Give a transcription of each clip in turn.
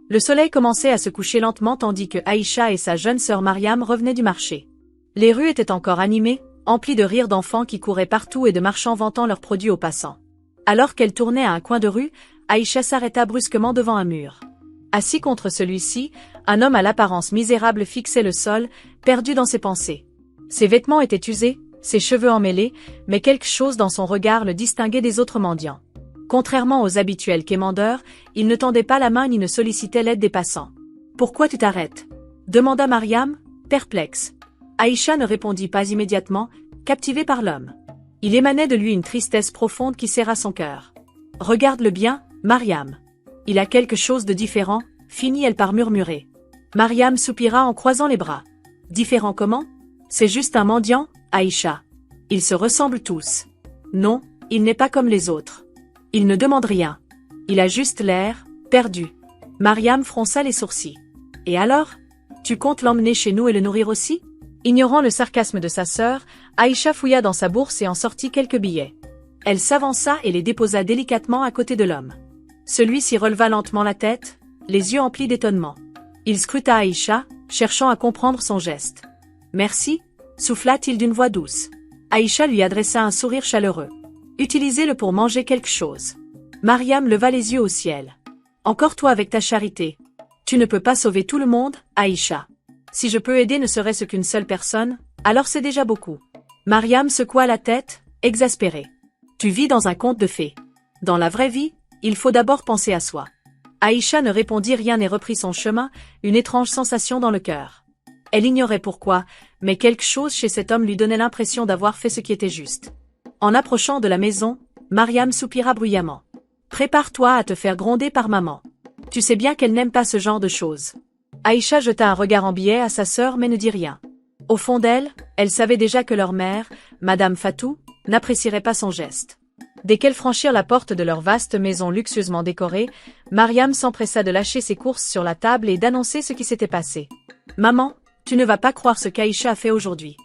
Le soleil commençait à se coucher lentement tandis que Aïcha et sa jeune sœur Mariam revenaient du marché. Les rues étaient encore animées, emplies de rires d'enfants qui couraient partout et de marchands vantant leurs produits aux passants. Alors qu'elle tournait à un coin de rue, Aïcha s'arrêta brusquement devant un mur. Assis contre celui-ci, un homme à l'apparence misérable fixait le sol, perdu dans ses pensées. Ses vêtements étaient usés, ses cheveux emmêlés, mais quelque chose dans son regard le distinguait des autres mendiants. Contrairement aux habituels quémandeurs, il ne tendait pas la main ni ne sollicitait l'aide des passants. « Pourquoi tu t'arrêtes » demanda Mariam, perplexe. Aïcha ne répondit pas immédiatement, captivée par l'homme. Il émanait de lui une tristesse profonde qui serra son cœur. « Regarde-le bien, Mariam. Il a quelque chose de différent, finit-elle par murmurer. Mariam soupira en croisant les bras. « Différent comment ? C'est juste un mendiant, Aïcha. Ils se ressemblent tous. Non, il n'est pas comme les autres. Il ne demande rien. Il a juste l'air perdu. » Mariam fronça les sourcils. « Et alors ? Tu comptes l'emmener chez nous et le nourrir aussi ?» Ignorant le sarcasme de sa sœur, Aïcha fouilla dans sa bourse et en sortit quelques billets. Elle s'avança et les déposa délicatement à côté de l'homme. Celui-ci releva lentement la tête, les yeux emplis d'étonnement. Il scruta Aïcha, cherchant à comprendre son geste. « Merci » souffla-t-il d'une voix douce. Aïcha lui adressa un sourire chaleureux. « Utilisez-le pour manger quelque chose. » Mariam leva les yeux au ciel. « Encore toi avec ta charité. Tu ne peux pas sauver tout le monde, Aïcha. Si je peux aider ne serait-ce qu'une seule personne, alors c'est déjà beaucoup. » Mariam secoua la tête, exaspérée. « Tu vis dans un conte de fées. Dans la vraie vie, il faut d'abord penser à soi. » Aïcha ne répondit rien et reprit son chemin, une étrange sensation dans le cœur. Elle ignorait pourquoi, mais quelque chose chez cet homme lui donnait l'impression d'avoir fait ce qui était juste. En approchant de la maison, Mariam soupira bruyamment. « Prépare-toi à te faire gronder par maman. Tu sais bien qu'elle n'aime pas ce genre de choses. » Aïcha jeta un regard en biais à sa sœur mais ne dit rien. Au fond d'elle, elle savait déjà que leur mère, Madame Fatou, n'apprécierait pas son geste. Dès qu'elles franchirent la porte de leur vaste maison luxueusement décorée, Mariam s'empressa de lâcher ses courses sur la table et d'annoncer ce qui s'était passé. « Maman, tu ne vas pas croire ce qu'Aïcha a fait aujourd'hui. »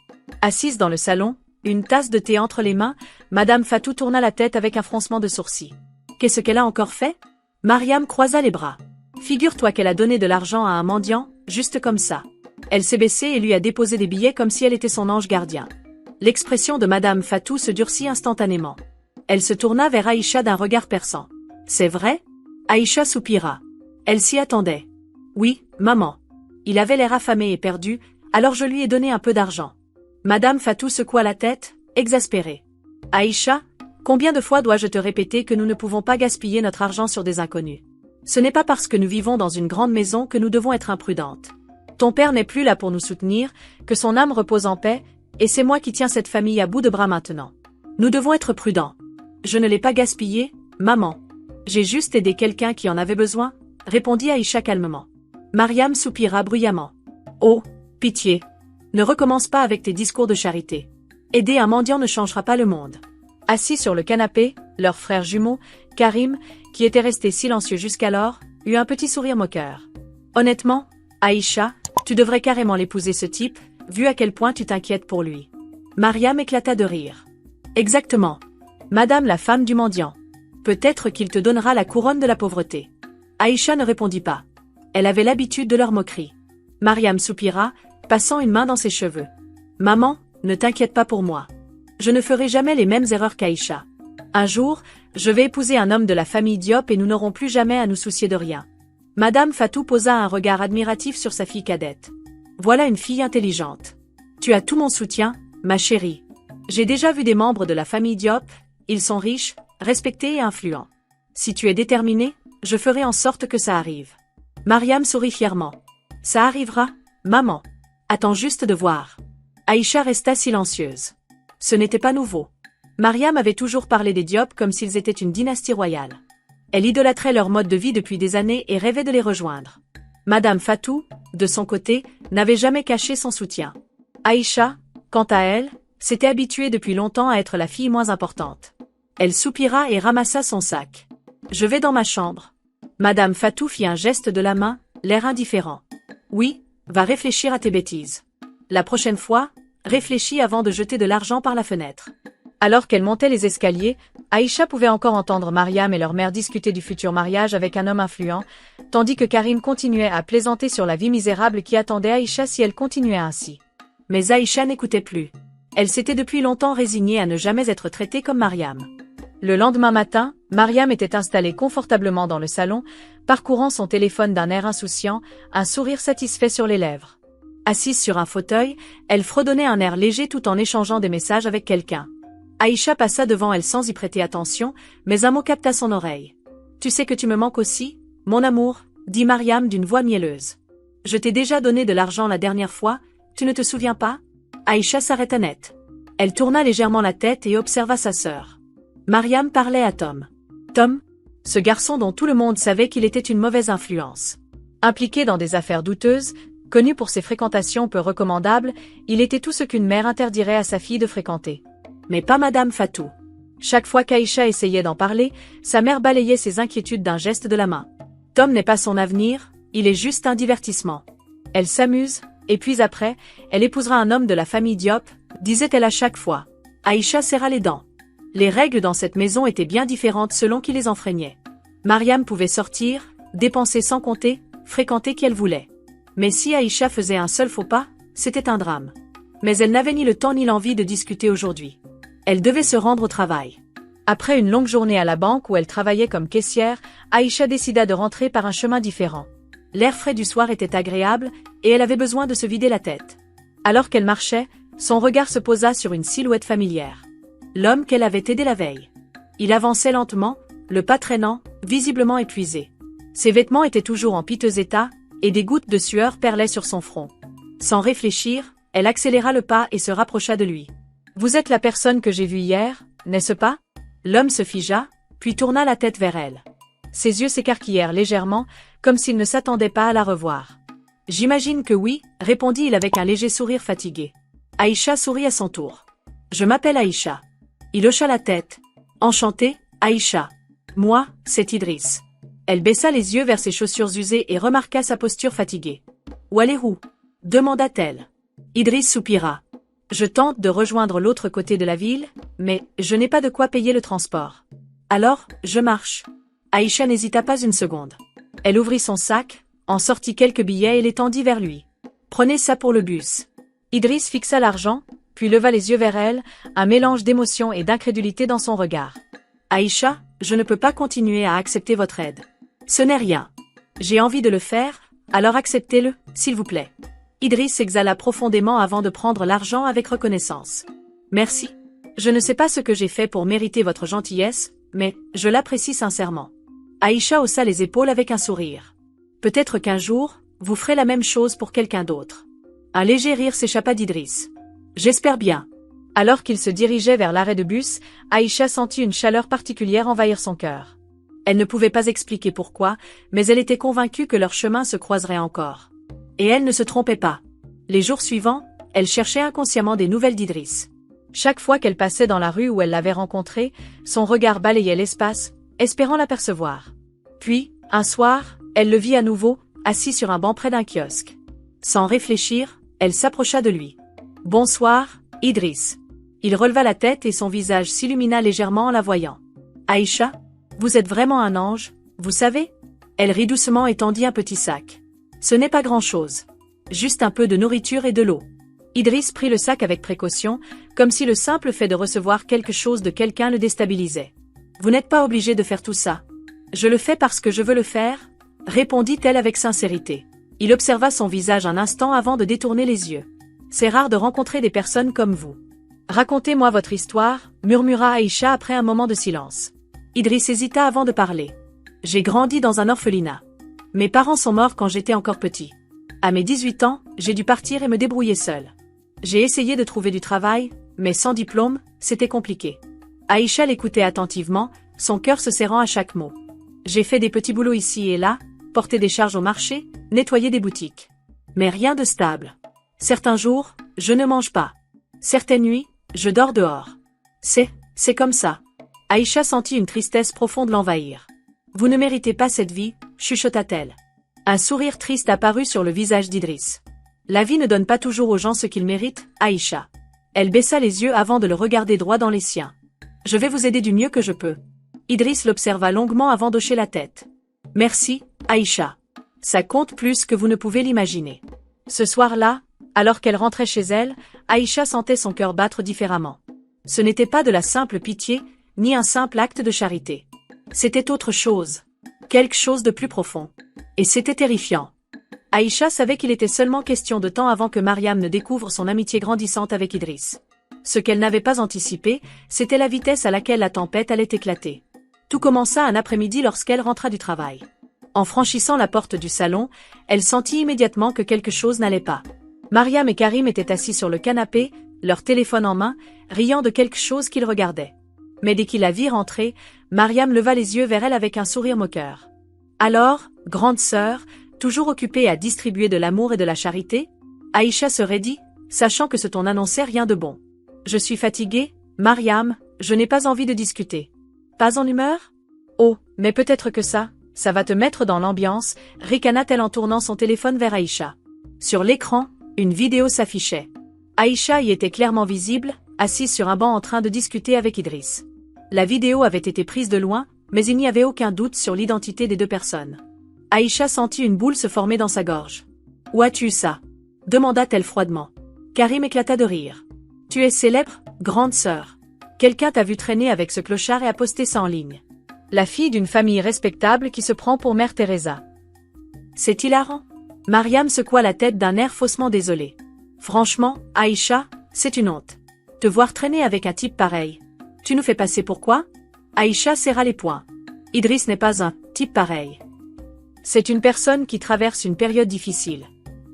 Assise dans le salon, une tasse de thé entre les mains, Madame Fatou tourna la tête avec un froncement de sourcils. « Qu'est-ce qu'elle a encore fait ?» Mariam croisa les bras. « Figure-toi qu'elle a donné de l'argent à un mendiant, juste comme ça. » Elle s'est baissée et lui a déposé des billets comme si elle était son ange gardien. L'expression de Madame Fatou se durcit instantanément. Elle se tourna vers Aïcha d'un regard perçant. « C'est vrai ?» Aïcha soupira. Elle s'y attendait. « Oui, maman. Il avait l'air affamé et perdu, alors je lui ai donné un peu d'argent. » Madame Fatou secoua la tête, exaspérée. « Aïcha, combien de fois dois-je te répéter que nous ne pouvons pas gaspiller notre argent sur des inconnus? Ce n'est pas parce que nous vivons dans une grande maison que nous devons être imprudentes. Ton père n'est plus là pour nous soutenir, que son âme repose en paix, et c'est moi qui tiens cette famille à bout de bras maintenant. Nous devons être prudents. Je ne l'ai pas gaspillé, maman. J'ai juste aidé quelqu'un qui en avait besoin, » répondit Aïcha calmement. Mariam soupira bruyamment. « Oh, pitié. Ne recommence pas avec tes discours de charité. Aider un mendiant ne changera pas le monde. » Assis sur le canapé, leur frère jumeau, Karim, qui était resté silencieux jusqu'alors, eut un petit sourire moqueur. « Honnêtement, Aïcha, tu devrais carrément l'épouser ce type, vu à quel point tu t'inquiètes pour lui. » Mariam éclata de rire. « Exactement. Madame la femme du mendiant. Peut-être qu'il te donnera la couronne de la pauvreté. » Aïcha ne répondit pas. Elle avait l'habitude de leur moquerie. Mariam soupira, passant une main dans ses cheveux. « Maman, ne t'inquiète pas pour moi. Je ne ferai jamais les mêmes erreurs qu'Aïcha. Un jour, je vais épouser un homme de la famille Diop et nous n'aurons plus jamais à nous soucier de rien. » Madame Fatou posa un regard admiratif sur sa fille cadette. « Voilà une fille intelligente. Tu as tout mon soutien, ma chérie. J'ai déjà vu des membres de la famille Diop, ils sont riches, respectés et influents. Si tu es déterminée, je ferai en sorte que ça arrive. » Mariam sourit fièrement. « Ça arrivera, maman. Attends juste de voir. » Aïcha resta silencieuse. Ce n'était pas nouveau. Mariam avait toujours parlé des Diop comme s'ils étaient une dynastie royale. Elle idolâtrait leur mode de vie depuis des années et rêvait de les rejoindre. Madame Fatou, de son côté, n'avait jamais caché son soutien. Aïcha, quant à elle, s'était habituée depuis longtemps à être la fille moins importante. Elle soupira et ramassa son sac. « Je vais dans ma chambre. » Madame Fatou fit un geste de la main, l'air indifférent. « Oui, va réfléchir à tes bêtises. La prochaine fois, réfléchis avant de jeter de l'argent par la fenêtre. » Alors qu'elle montait les escaliers, Aïcha pouvait encore entendre Mariam et leur mère discuter du futur mariage avec un homme influent, tandis que Karim continuait à plaisanter sur la vie misérable qui attendait Aïcha si elle continuait ainsi. Mais Aïcha n'écoutait plus. Elle s'était depuis longtemps résignée à ne jamais être traitée comme Mariam. Le lendemain matin, Mariam était installée confortablement dans le salon, parcourant son téléphone d'un air insouciant, un sourire satisfait sur les lèvres. Assise sur un fauteuil, elle fredonnait un air léger tout en échangeant des messages avec quelqu'un. Aïcha passa devant elle sans y prêter attention, mais un mot capta son oreille. « Tu sais que tu me manques aussi, mon amour ?» dit Mariam d'une voix mielleuse. « Je t'ai déjà donné de l'argent la dernière fois, tu ne te souviens pas ?» Aïcha s'arrêta net. Elle tourna légèrement la tête et observa sa sœur. Mariam parlait à Tom. Tom, ce garçon dont tout le monde savait qu'il était une mauvaise influence. Impliqué dans des affaires douteuses, connu pour ses fréquentations peu recommandables, il était tout ce qu'une mère interdirait à sa fille de fréquenter. Mais pas Madame Fatou. Chaque fois qu'Aïcha essayait d'en parler, sa mère balayait ses inquiétudes d'un geste de la main. Tom n'est pas son avenir, il est juste un divertissement. Elle s'amuse, et puis après, elle épousera un homme de la famille Diop, disait-elle à chaque fois. Aïcha serra les dents. Les règles dans cette maison étaient bien différentes selon qui les enfreignait. Mariam pouvait sortir, dépenser sans compter, fréquenter qui elle voulait. Mais si Aïcha faisait un seul faux pas, c'était un drame. Mais elle n'avait ni le temps ni l'envie de discuter aujourd'hui. Elle devait se rendre au travail. Après une longue journée à la banque où elle travaillait comme caissière, Aïcha décida de rentrer par un chemin différent. L'air frais du soir était agréable, et elle avait besoin de se vider la tête. Alors qu'elle marchait, son regard se posa sur une silhouette familière. L'homme qu'elle avait aidé la veille. Il avançait lentement, le pas traînant, visiblement épuisé. Ses vêtements étaient toujours en piteux état, et des gouttes de sueur perlaient sur son front. Sans réfléchir, elle accéléra le pas et se rapprocha de lui. « Vous êtes la personne que j'ai vue hier, n'est-ce pas ?» L'homme se figea, puis tourna la tête vers elle. Ses yeux s'écarquillèrent légèrement, comme s'il ne s'attendait pas à la revoir. « J'imagine que oui, » répondit-il avec un léger sourire fatigué. Aïcha sourit à son tour. « Je m'appelle Aïcha. » Il hocha la tête. « Enchanté, Aïcha. Moi, c'est Idriss. » Elle baissa les yeux vers ses chaussures usées et remarqua sa posture fatiguée. « Où allez-vous » demanda-t-elle. Idriss soupira. « Je tente de rejoindre l'autre côté de la ville, mais je n'ai pas de quoi payer le transport. Alors, je marche. » Aïcha n'hésita pas une seconde. Elle ouvrit son sac, en sortit quelques billets et les tendit vers lui. « Prenez ça pour le bus. » Idriss fixa l'argent, puis leva les yeux vers elle, un mélange d'émotion et d'incrédulité dans son regard. « Aïcha, je ne peux pas continuer à accepter votre aide. Ce n'est rien. J'ai envie de le faire, alors acceptez-le, s'il vous plaît. » Idriss exhala profondément avant de prendre l'argent avec reconnaissance. « Merci. Je ne sais pas ce que j'ai fait pour mériter votre gentillesse, mais je l'apprécie sincèrement. » Aïcha haussa les épaules avec un sourire. « Peut-être qu'un jour, vous ferez la même chose pour quelqu'un d'autre. » Un léger rire s'échappa d'Idriss. « J'espère bien. » Alors qu'il se dirigeait vers l'arrêt de bus, Aïcha sentit une chaleur particulière envahir son cœur. Elle ne pouvait pas expliquer pourquoi, mais elle était convaincue que leurs chemins se croiseraient encore. Et elle ne se trompait pas. Les jours suivants, elle cherchait inconsciemment des nouvelles d'Idriss. Chaque fois qu'elle passait dans la rue où elle l'avait rencontré, son regard balayait l'espace, espérant l'apercevoir. Puis, un soir, elle le vit à nouveau, assis sur un banc près d'un kiosque. Sans réfléchir, elle s'approcha de lui. « Bonsoir, Idriss. » Il releva la tête et son visage s'illumina légèrement en la voyant. « Aïcha, vous êtes vraiment un ange, vous savez ?» Elle rit doucement et tendit un petit sac. Ce n'est pas grand-chose. Juste un peu de nourriture et de l'eau. Idriss prit le sac avec précaution, comme si le simple fait de recevoir quelque chose de quelqu'un le déstabilisait. « Vous n'êtes pas obligé de faire tout ça. Je le fais parce que je veux le faire, » répondit-elle avec sincérité. Il observa son visage un instant avant de détourner les yeux. « C'est rare de rencontrer des personnes comme vous. Racontez-moi votre histoire, » murmura Aïcha après un moment de silence. Idriss hésita avant de parler. « J'ai grandi dans un orphelinat. Mes parents sont morts quand j'étais encore petit. À mes 18 ans, j'ai dû partir et me débrouiller seule. J'ai essayé de trouver du travail, mais sans diplôme, c'était compliqué. » Aïcha l'écoutait attentivement, son cœur se serrant à chaque mot. « J'ai fait des petits boulots ici et là, porter des charges au marché, nettoyer des boutiques. Mais rien de stable. Certains jours, je ne mange pas. Certaines nuits, je dors dehors. C'est comme ça. » Aïcha sentit une tristesse profonde l'envahir. « Vous ne méritez pas cette vie, » chuchota-t-elle. Un sourire triste apparut sur le visage d'Idriss. « La vie ne donne pas toujours aux gens ce qu'ils méritent, Aïcha. Elle baissa les yeux avant de le regarder droit dans les siens. Je vais vous aider du mieux que je peux. Idriss l'observa longuement avant d'hocher la tête. Merci, Aïcha. Ça compte plus que vous ne pouvez l'imaginer. Ce soir-là, alors qu'elle rentrait chez elle, Aïcha sentait son cœur battre différemment. Ce n'était pas de la simple pitié, ni un simple acte de charité. C'était autre chose. Quelque chose de plus profond. Et c'était terrifiant. Aïcha savait qu'il était seulement question de temps avant que Mariam ne découvre son amitié grandissante avec Idriss. Ce qu'elle n'avait pas anticipé, c'était la vitesse à laquelle la tempête allait éclater. Tout commença un après-midi lorsqu'elle rentra du travail. En franchissant la porte du salon, elle sentit immédiatement que quelque chose n'allait pas. Mariam et Karim étaient assis sur le canapé, leur téléphone en main, riant de quelque chose qu'ils regardaient. Mais dès qu'il la vit rentrer, Mariam leva les yeux vers elle avec un sourire moqueur. « Alors, grande sœur, toujours occupée à distribuer de l'amour et de la charité ?» Aïcha se raidit, sachant que ce ton n'annonçait rien de bon. « Je suis fatiguée, Mariam, je n'ai pas envie de discuter. »« Pas en humeur ? Oh, mais peut-être que ça va te mettre dans l'ambiance, » ricana-t-elle en tournant son téléphone vers Aïcha. Sur l'écran, une vidéo s'affichait. Aïcha y était clairement visible, assise sur un banc en train de discuter avec Idriss. La vidéo avait été prise de loin, mais il n'y avait aucun doute sur l'identité des deux personnes. Aïcha sentit une boule se former dans sa gorge. « Où as-tu eu ça ?» demanda-t-elle froidement. Karim éclata de rire. « Tu es célèbre, grande sœur. Quelqu'un t'a vu traîner avec ce clochard et a posté ça en ligne. La fille d'une famille respectable qui se prend pour Mère Teresa. C'est hilarant. » Mariam secoua la tête d'un air faussement désolé. « Franchement, Aïcha, c'est une honte. Te voir traîner avec un type pareil. Tu nous fais passer pour quoi ?» Aïcha serra les poings. « Idriss n'est pas un type pareil. C'est une personne qui traverse une période difficile.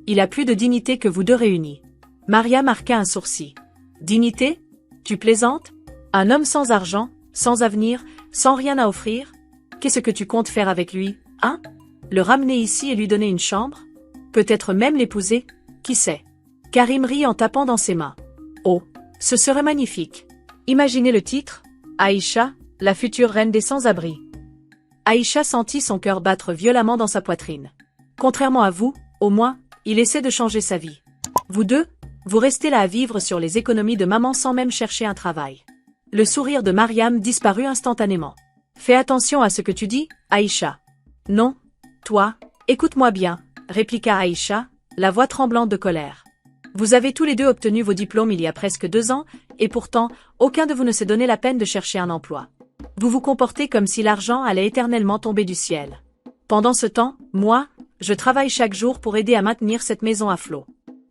Il a plus de dignité que vous deux réunis. » Mariam marqua un sourcil. « Dignité ? Tu plaisantes ? Un homme sans argent, sans avenir, sans rien à offrir ? Qu'est-ce que tu comptes faire avec lui, hein ? Le ramener ici et lui donner une chambre ? Peut-être même l'épouser ? Qui sait ? » Karim rit en tapant dans ses mains. « Oh, ce serait magnifique. Imaginez le titre, Aïcha, la future reine des sans-abri. » Aïcha sentit son cœur battre violemment dans sa poitrine. « Contrairement à vous, au moins, il essaie de changer sa vie. Vous deux, vous restez là à vivre sur les économies de maman sans même chercher un travail. » Le sourire de Mariam disparut instantanément. « Fais attention à ce que tu dis, Aïcha. »« Non, toi, écoute-moi bien, » répliqua Aïcha, la voix tremblante de colère. « Vous avez tous les deux obtenu vos diplômes il y a presque 2 ans, et pourtant, aucun de vous ne s'est donné la peine de chercher un emploi. Vous vous comportez comme si l'argent allait éternellement tomber du ciel. Pendant ce temps, moi, je travaille chaque jour pour aider à maintenir cette maison à flot.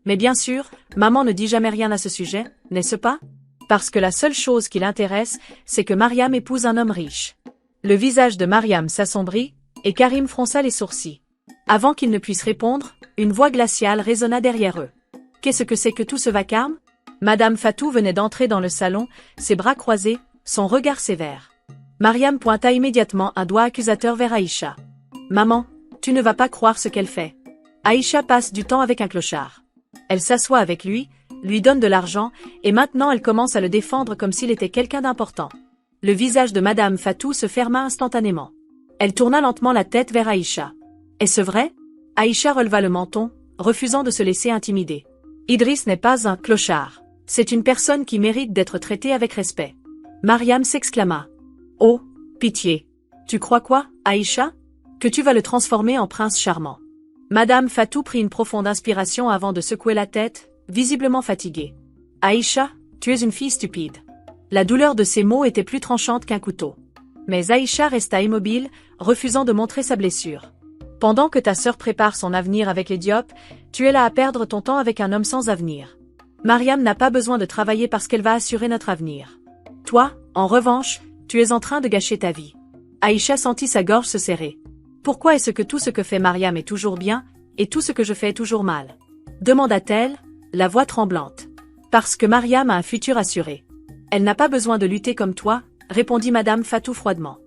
Mais bien sûr, maman ne dit jamais rien à ce sujet, n'est-ce pas ? Parce que la seule chose qui l'intéresse, c'est que Mariam épouse un homme riche. » Le visage de Mariam s'assombrit, et Karim fronça les sourcils. Avant qu'il ne puisse répondre, une voix glaciale résonna derrière eux. « Qu'est-ce que c'est que tout ce vacarme ?» Madame Fatou venait d'entrer dans le salon, ses bras croisés, son regard sévère. Mariam pointa immédiatement un doigt accusateur vers Aïcha. « Maman, tu ne vas pas croire ce qu'elle fait. Aïcha passe du temps avec un clochard. Elle s'assoit avec lui donne de l'argent, et maintenant elle commence à le défendre comme s'il était quelqu'un d'important. » Le visage de Madame Fatou se ferma instantanément. Elle tourna lentement la tête vers Aïcha. « Est-ce vrai ?» Aïcha releva le menton, refusant de se laisser intimider. « Idriss n'est pas un clochard. C'est une personne qui mérite d'être traitée avec respect. » Mariam s'exclama. « Oh, pitié. Tu crois quoi, Aïcha ? Que tu vas le transformer en prince charmant. » Madame Fatou prit une profonde inspiration avant de secouer la tête, visiblement fatiguée. « Aïcha, tu es une fille stupide. » La douleur de ces mots était plus tranchante qu'un couteau. Mais Aïcha resta immobile, refusant de montrer sa blessure. « Pendant que ta sœur prépare son avenir avec les Diop, tu es là à perdre ton temps avec un homme sans avenir. Mariam n'a pas besoin de travailler parce qu'elle va assurer notre avenir. Toi, en revanche, tu es en train de gâcher ta vie. » Aïcha sentit sa gorge se serrer. « Pourquoi est-ce que tout ce que fait Mariam est toujours bien, et tout ce que je fais est toujours mal ?» demanda-t-elle, la voix tremblante. « Parce que Mariam a un futur assuré. Elle n'a pas besoin de lutter comme toi, » répondit Madame Fatou froidement.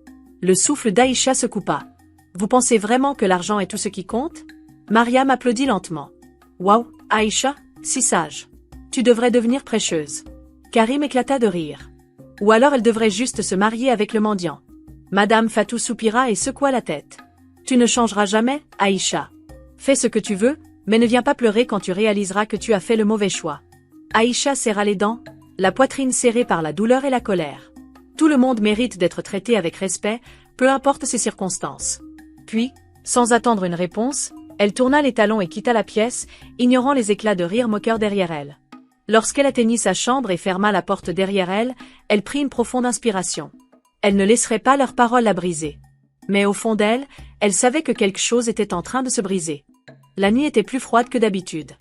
Le souffle d'Aïcha se coupa. « Vous pensez vraiment que l'argent est tout ce qui compte ?» Mariam applaudit lentement. « Waouh, Aïcha, si sage. Tu devrais devenir prêcheuse. » Karim éclata de rire. « Ou alors elle devrait juste se marier avec le mendiant. » Madame Fatou soupira et secoua la tête. « Tu ne changeras jamais, Aïcha. Fais ce que tu veux, mais ne viens pas pleurer quand tu réaliseras que tu as fait le mauvais choix. » Aïcha serra les dents, la poitrine serrée par la douleur et la colère. Tout le monde mérite d'être traité avec respect, peu importe ses circonstances. Puis, sans attendre une réponse, elle tourna les talons et quitta la pièce, ignorant les éclats de rire moqueurs derrière elle. Lorsqu'elle atteignit sa chambre et ferma la porte derrière elle, elle prit une profonde inspiration. Elle ne laisserait pas leurs paroles la briser. Mais au fond d'elle, elle savait que quelque chose était en train de se briser. La nuit était plus froide que d'habitude.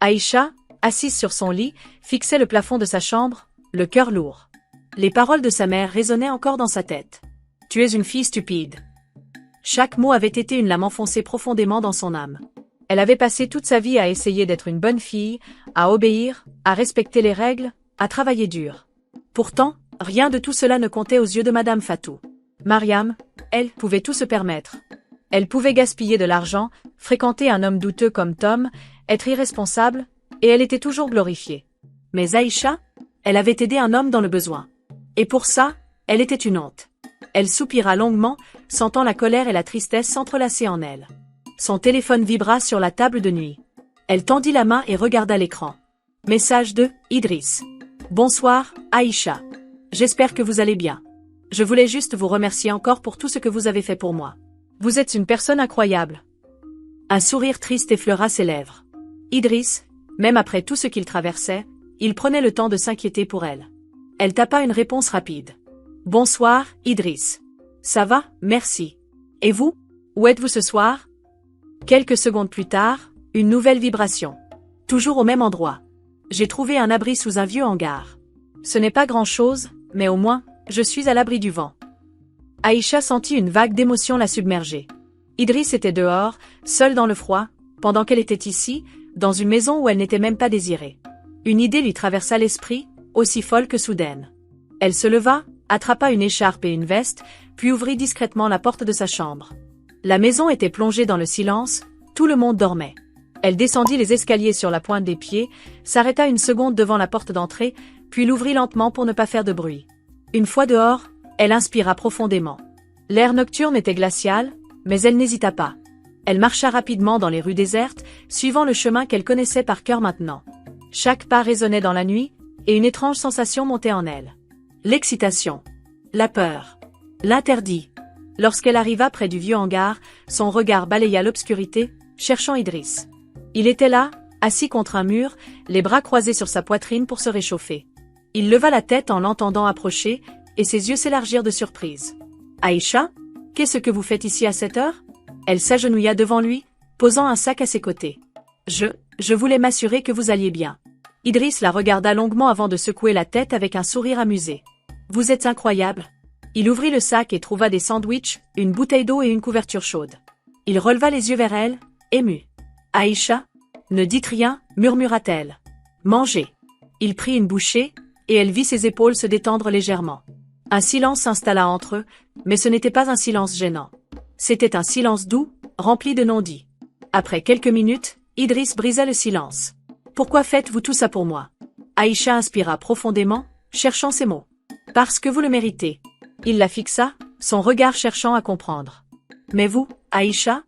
Aïcha, assise sur son lit, fixait le plafond de sa chambre, le cœur lourd. Les paroles de sa mère résonnaient encore dans sa tête. « Tu es une fille stupide. » Chaque mot avait été une lame enfoncée profondément dans son âme. Elle avait passé toute sa vie à essayer d'être une bonne fille, à obéir, à respecter les règles, à travailler dur. Pourtant, rien de tout cela ne comptait aux yeux de Madame Fatou. Mariam, elle, pouvait tout se permettre. Elle pouvait gaspiller de l'argent, fréquenter un homme douteux comme Tom, être irresponsable, et elle était toujours glorifiée. Mais Aïcha, elle avait aidé un homme dans le besoin. Et pour ça, elle était une honte. Elle soupira longuement, sentant la colère et la tristesse s'entrelacer en elle. Son téléphone vibra sur la table de nuit. Elle tendit la main et regarda l'écran. Message de Idriss. Bonsoir, Aïcha. J'espère que vous allez bien. Je voulais juste vous remercier encore pour tout ce que vous avez fait pour moi. Vous êtes une personne incroyable. Un sourire triste effleura ses lèvres. Idriss, même après tout ce qu'il traversait, il prenait le temps de s'inquiéter pour elle. Elle tapa une réponse rapide. Bonsoir, Idriss. Ça va, merci. Et vous? Où êtes-vous ce soir? Quelques secondes plus tard, une nouvelle vibration. Toujours au même endroit. J'ai trouvé un abri sous un vieux hangar. Ce n'est pas grand-chose, mais au moins, je suis à l'abri du vent. Aïcha sentit une vague d'émotion la submerger. Idriss était dehors, seul dans le froid, pendant qu'elle était ici, dans une maison où elle n'était même pas désirée. Une idée lui traversa l'esprit, aussi folle que soudaine. Elle se leva, attrapa une écharpe et une veste, puis ouvrit discrètement la porte de sa chambre. La maison était plongée dans le silence, tout le monde dormait. Elle descendit les escaliers sur la pointe des pieds, s'arrêta une seconde devant la porte d'entrée, puis l'ouvrit lentement pour ne pas faire de bruit. Une fois dehors, elle inspira profondément. L'air nocturne était glacial, mais elle n'hésita pas. Elle marcha rapidement dans les rues désertes, suivant le chemin qu'elle connaissait par cœur maintenant. Chaque pas résonnait dans la nuit, et une étrange sensation montait en elle. L'excitation. La peur. L'interdit. Lorsqu'elle arriva près du vieux hangar, son regard balaya l'obscurité, cherchant Idriss. Il était là, assis contre un mur, les bras croisés sur sa poitrine pour se réchauffer. Il leva la tête en l'entendant approcher, et ses yeux s'élargirent de surprise. « Aïcha, qu'est-ce que vous faites ici à cette heure ?» Elle s'agenouilla devant lui, posant un sac à ses côtés. « Je voulais m'assurer que vous alliez bien. » Idriss la regarda longuement avant de secouer la tête avec un sourire amusé. « Vous êtes incroyable. » Il ouvrit le sac et trouva des sandwichs, une bouteille d'eau et une couverture chaude. Il releva les yeux vers elle, ému. « Aïcha, ne dites rien, murmura-t-elle. Mangez. » Il prit une bouchée, et elle vit ses épaules se détendre légèrement. Un silence s'installa entre eux, mais ce n'était pas un silence gênant. C'était un silence doux, rempli de non-dits. Après quelques minutes, Idriss brisa le silence. « Pourquoi faites-vous tout ça pour moi ?» Aïcha inspira profondément, cherchant ses mots. « Parce que vous le méritez. » Il la fixa, son regard cherchant à comprendre. « Mais vous, Aïcha,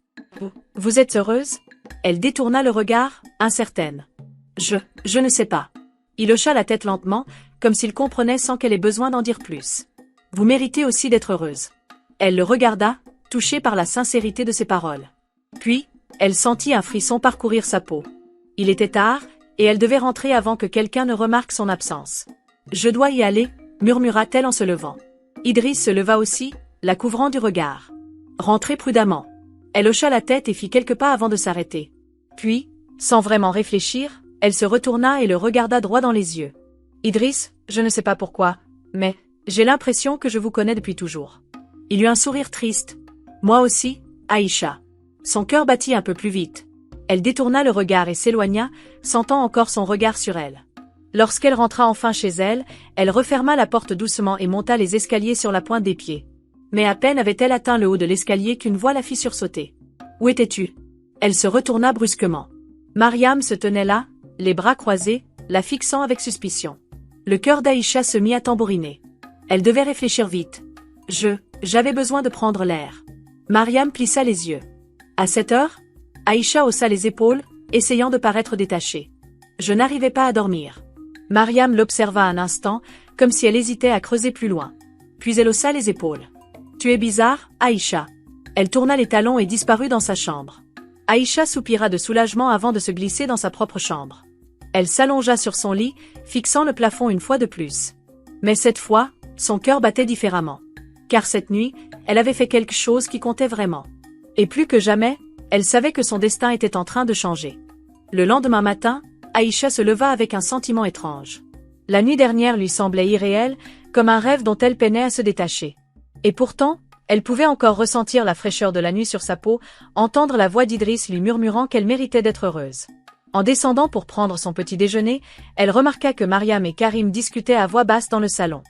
vous êtes heureuse ?» Elle détourna le regard, incertaine. « Je ne sais pas. » Il hocha la tête lentement, comme s'il comprenait sans qu'elle ait besoin d'en dire plus. « Vous méritez aussi d'être heureuse. » Elle le regarda, touchée par la sincérité de ses paroles. Puis, elle sentit un frisson parcourir sa peau. Il était tard, et elle devait rentrer avant que quelqu'un ne remarque son absence. « Je dois y aller, » murmura-t-elle en se levant. Idriss se leva aussi, la couvrant du regard. « Rentrez prudemment. » Elle hocha la tête et fit quelques pas avant de s'arrêter. Puis, sans vraiment réfléchir, elle se retourna et le regarda droit dans les yeux. « Idriss, je ne sais pas pourquoi, mais j'ai l'impression que je vous connais depuis toujours. » Il eut un sourire triste. « Moi aussi, Aïcha. » Son cœur battit un peu plus vite. Elle détourna le regard et s'éloigna, sentant encore son regard sur elle. Lorsqu'elle rentra enfin chez elle, elle referma la porte doucement et monta les escaliers sur la pointe des pieds. Mais à peine avait-elle atteint le haut de l'escalier qu'une voix la fit sursauter. « Où étais-tu » Elle se retourna brusquement. Mariam se tenait là, les bras croisés, la fixant avec suspicion. Le cœur d'Aïcha se mit à tambouriner. Elle devait réfléchir vite. J'avais besoin de prendre l'air. Mariam plissa les yeux. À cette heure, Aïcha haussa les épaules, essayant de paraître détachée. Je n'arrivais pas à dormir. Mariam l'observa un instant, comme si elle hésitait à creuser plus loin. Puis elle haussa les épaules. Tu es bizarre, Aïcha. Elle tourna les talons et disparut dans sa chambre. Aïcha soupira de soulagement avant de se glisser dans sa propre chambre. Elle s'allongea sur son lit, fixant le plafond une fois de plus. Mais cette fois, son cœur battait différemment. Car cette nuit, elle avait fait quelque chose qui comptait vraiment. Et plus que jamais, elle savait que son destin était en train de changer. Le lendemain matin, Aïcha se leva avec un sentiment étrange. La nuit dernière lui semblait irréelle, comme un rêve dont elle peinait à se détacher. Et pourtant, elle pouvait encore ressentir la fraîcheur de la nuit sur sa peau, entendre la voix d'Idriss lui murmurant qu'elle méritait d'être heureuse. En descendant pour prendre son petit déjeuner, elle remarqua que Mariam et Karim discutaient à voix basse dans le salon.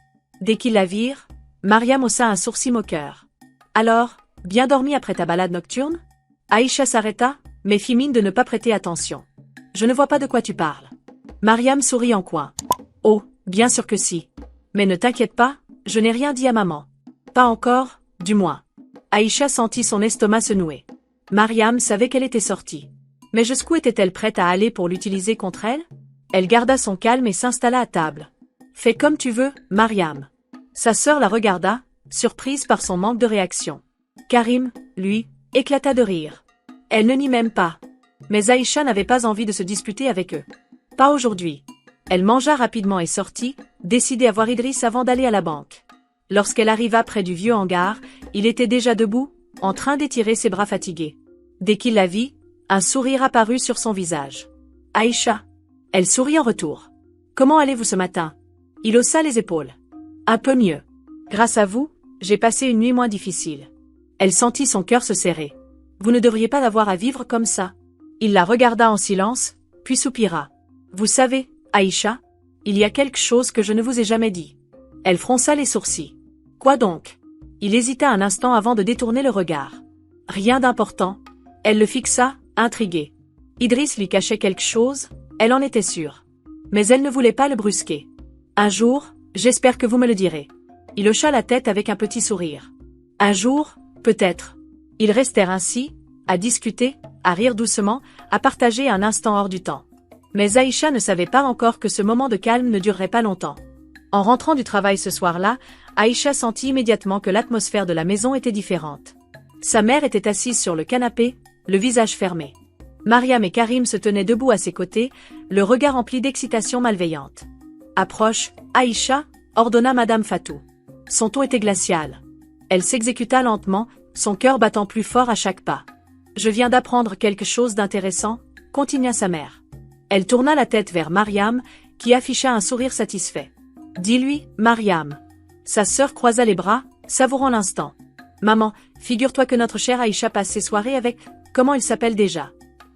Dès qu'ils la virent, Mariam haussa un sourcil moqueur. « Alors, bien dormi après ta balade nocturne ?» Aïcha s'arrêta, mais fit mine de ne pas prêter attention. « Je ne vois pas de quoi tu parles. » Mariam sourit en coin. « Oh, bien sûr que si. Mais ne t'inquiète pas, je n'ai rien dit à maman. Pas encore, du moins. » Aïcha sentit son estomac se nouer. Mariam savait qu'elle était sortie. Mais jusqu'où était-elle prête à aller pour l'utiliser contre elle? Elle garda son calme et s'installa à table. « Fais comme tu veux, Mariam. » Sa sœur la regarda, surprise par son manque de réaction. Karim, lui, éclata de rire. Elle ne nie même pas. Mais Aïcha n'avait pas envie de se disputer avec eux. Pas aujourd'hui. Elle mangea rapidement et sortit, décidée à voir Idriss avant d'aller à la banque. Lorsqu'elle arriva près du vieux hangar, il était déjà debout, en train d'étirer ses bras fatigués. Dès qu'il la vit, un sourire apparut sur son visage. « Aïcha !» Elle sourit en retour. « Comment allez-vous ce matin ?» Il haussa les épaules. « Un peu mieux. Grâce à vous, j'ai passé une nuit moins difficile. » Elle sentit son cœur se serrer. « Vous ne devriez pas avoir à vivre comme ça. » Il la regarda en silence, puis soupira. « Vous savez, Aïcha, il y a quelque chose que je ne vous ai jamais dit. » Elle fronça les sourcils. « Quoi donc ?» Il hésita un instant avant de détourner le regard. « Rien d'important. » Elle le fixa, intriguée. Idriss lui cachait quelque chose, elle en était sûre. Mais elle ne voulait pas le brusquer. « Un jour, j'espère que vous me le direz. » Il hocha la tête avec un petit sourire. « Un jour, peut-être. » Ils restèrent ainsi, à discuter, à rire doucement, à partager un instant hors du temps. Mais Aïcha ne savait pas encore que ce moment de calme ne durerait pas longtemps. En rentrant du travail ce soir-là, Aïcha sentit immédiatement que l'atmosphère de la maison était différente. Sa mère était assise sur le canapé, le visage fermé. Mariam et Karim se tenaient debout à ses côtés, le regard empli d'excitation malveillante. « Approche, Aïcha !» ordonna Madame Fatou. Son ton était glacial. Elle s'exécuta lentement, son cœur battant plus fort à chaque pas. « Je viens d'apprendre quelque chose d'intéressant », continua sa mère. Elle tourna la tête vers Mariam, qui afficha un sourire satisfait. « Dis-lui, Mariam. » Sa sœur croisa les bras, savourant l'instant. « Maman, figure-toi que notre chère Aïcha passe ses soirées avec... Comment il s'appelle déjà ?»«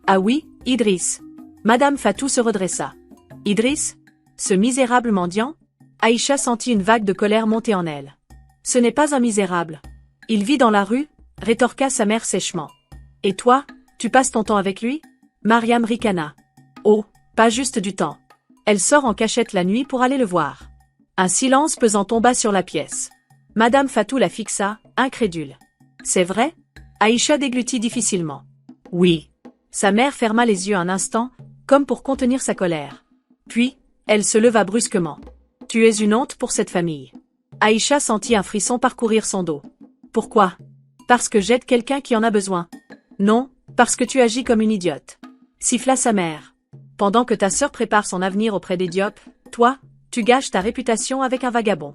Ah oui, Idriss. » Madame Fatou se redressa. « Idriss ? Ce misérable mendiant ?» Aïcha sentit une vague de colère monter en elle. « Ce n'est pas un misérable. Il vit dans la rue, » rétorqua sa mère sèchement. « Et toi, tu passes ton temps avec lui ?» Mariam ricana. « Oh, pas juste du temps. Elle sort en cachette la nuit pour aller le voir. » Un silence pesant tomba sur la pièce. Madame Fatou la fixa, incrédule. « C'est vrai ?» Aïcha déglutit difficilement. « Oui. » Sa mère ferma les yeux un instant, comme pour contenir sa colère. Puis, elle se leva brusquement. « Tu es une honte pour cette famille. » Aïcha sentit un frisson parcourir son dos. « Pourquoi ? Parce que j'aide quelqu'un qui en a besoin. » « Non, parce que tu agis comme une idiote. » Siffla sa mère. « Pendant que ta sœur prépare son avenir auprès des diopes, toi, tu gâches ta réputation avec un vagabond. »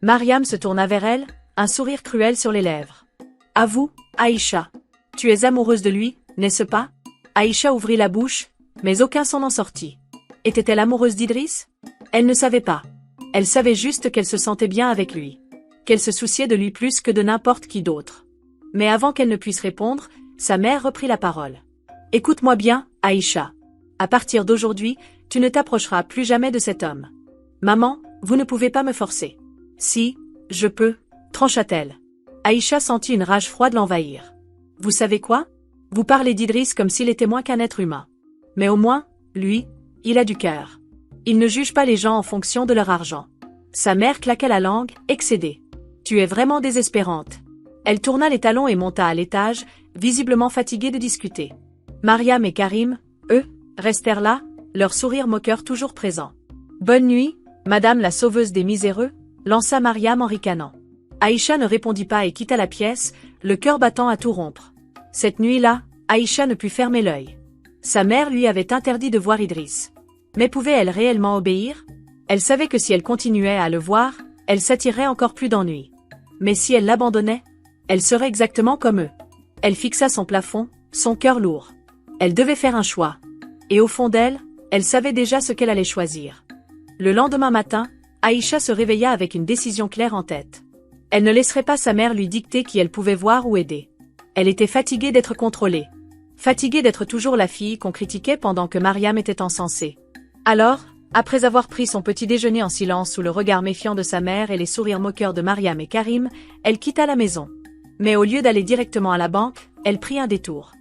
Mariam se tourna vers elle, un sourire cruel sur les lèvres. « Avoue, Aïcha. Tu es amoureuse de lui, n'est-ce pas ?» Aïcha ouvrit la bouche, mais aucun son n'en sortit. Était-elle amoureuse d'Idriss? Elle ne savait pas. Elle savait juste qu'elle se sentait bien avec lui. Qu'elle se souciait de lui plus que de n'importe qui d'autre. Mais avant qu'elle ne puisse répondre, sa mère reprit la parole. « Écoute-moi bien, Aïcha. À partir d'aujourd'hui, tu ne t'approcheras plus jamais de cet homme. Maman, vous ne pouvez pas me forcer. »« Si, je peux, » trancha-t-elle. Aïcha sentit une rage froide l'envahir. « Vous savez quoi? Vous parlez d'Idriss comme s'il était moins qu'un être humain. Mais au moins, lui, il a du cœur. Il ne juge pas les gens en fonction de leur argent. » Sa mère claqua la langue, excédée. « Tu es vraiment désespérante. » Elle tourna les talons et monta à l'étage, visiblement fatiguée de discuter. Mariam et Karim, eux, restèrent là, leur sourire moqueur toujours présent. Bonne nuit, madame la sauveuse des miséreux, lança Mariam en ricanant. Aïcha ne répondit pas et quitta la pièce, le cœur battant à tout rompre. Cette nuit-là, Aïcha ne put fermer l'œil. Sa mère lui avait interdit de voir Idriss. Mais pouvait-elle réellement obéir? Elle savait que si elle continuait à le voir, elle s'attirerait encore plus d'ennuis. Mais si elle l'abandonnait, elle serait exactement comme eux. Elle fixa son plafond, son cœur lourd. Elle devait faire un choix. Et au fond d'elle, elle savait déjà ce qu'elle allait choisir. Le lendemain matin, Aïcha se réveilla avec une décision claire en tête. Elle ne laisserait pas sa mère lui dicter qui elle pouvait voir ou aider. Elle était fatiguée d'être contrôlée. Fatiguée d'être toujours la fille qu'on critiquait pendant que Mariam était encensée. Alors, après avoir pris son petit déjeuner en silence sous le regard méfiant de sa mère et les sourires moqueurs de Mariam et Karim, elle quitta la maison. Mais au lieu d'aller directement à la banque, elle prit un détour.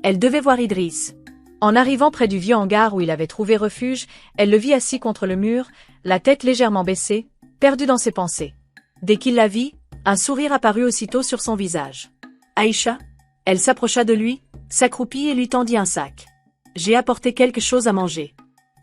Elle devait voir Idriss. En arrivant près du vieux hangar où il avait trouvé refuge, elle le vit assis contre le mur, la tête légèrement baissée, perdu dans ses pensées. Dès qu'il la vit, un sourire apparut aussitôt sur son visage. Aïcha? Elle s'approcha de lui, s'accroupit et lui tendit un sac. J'ai apporté quelque chose à manger.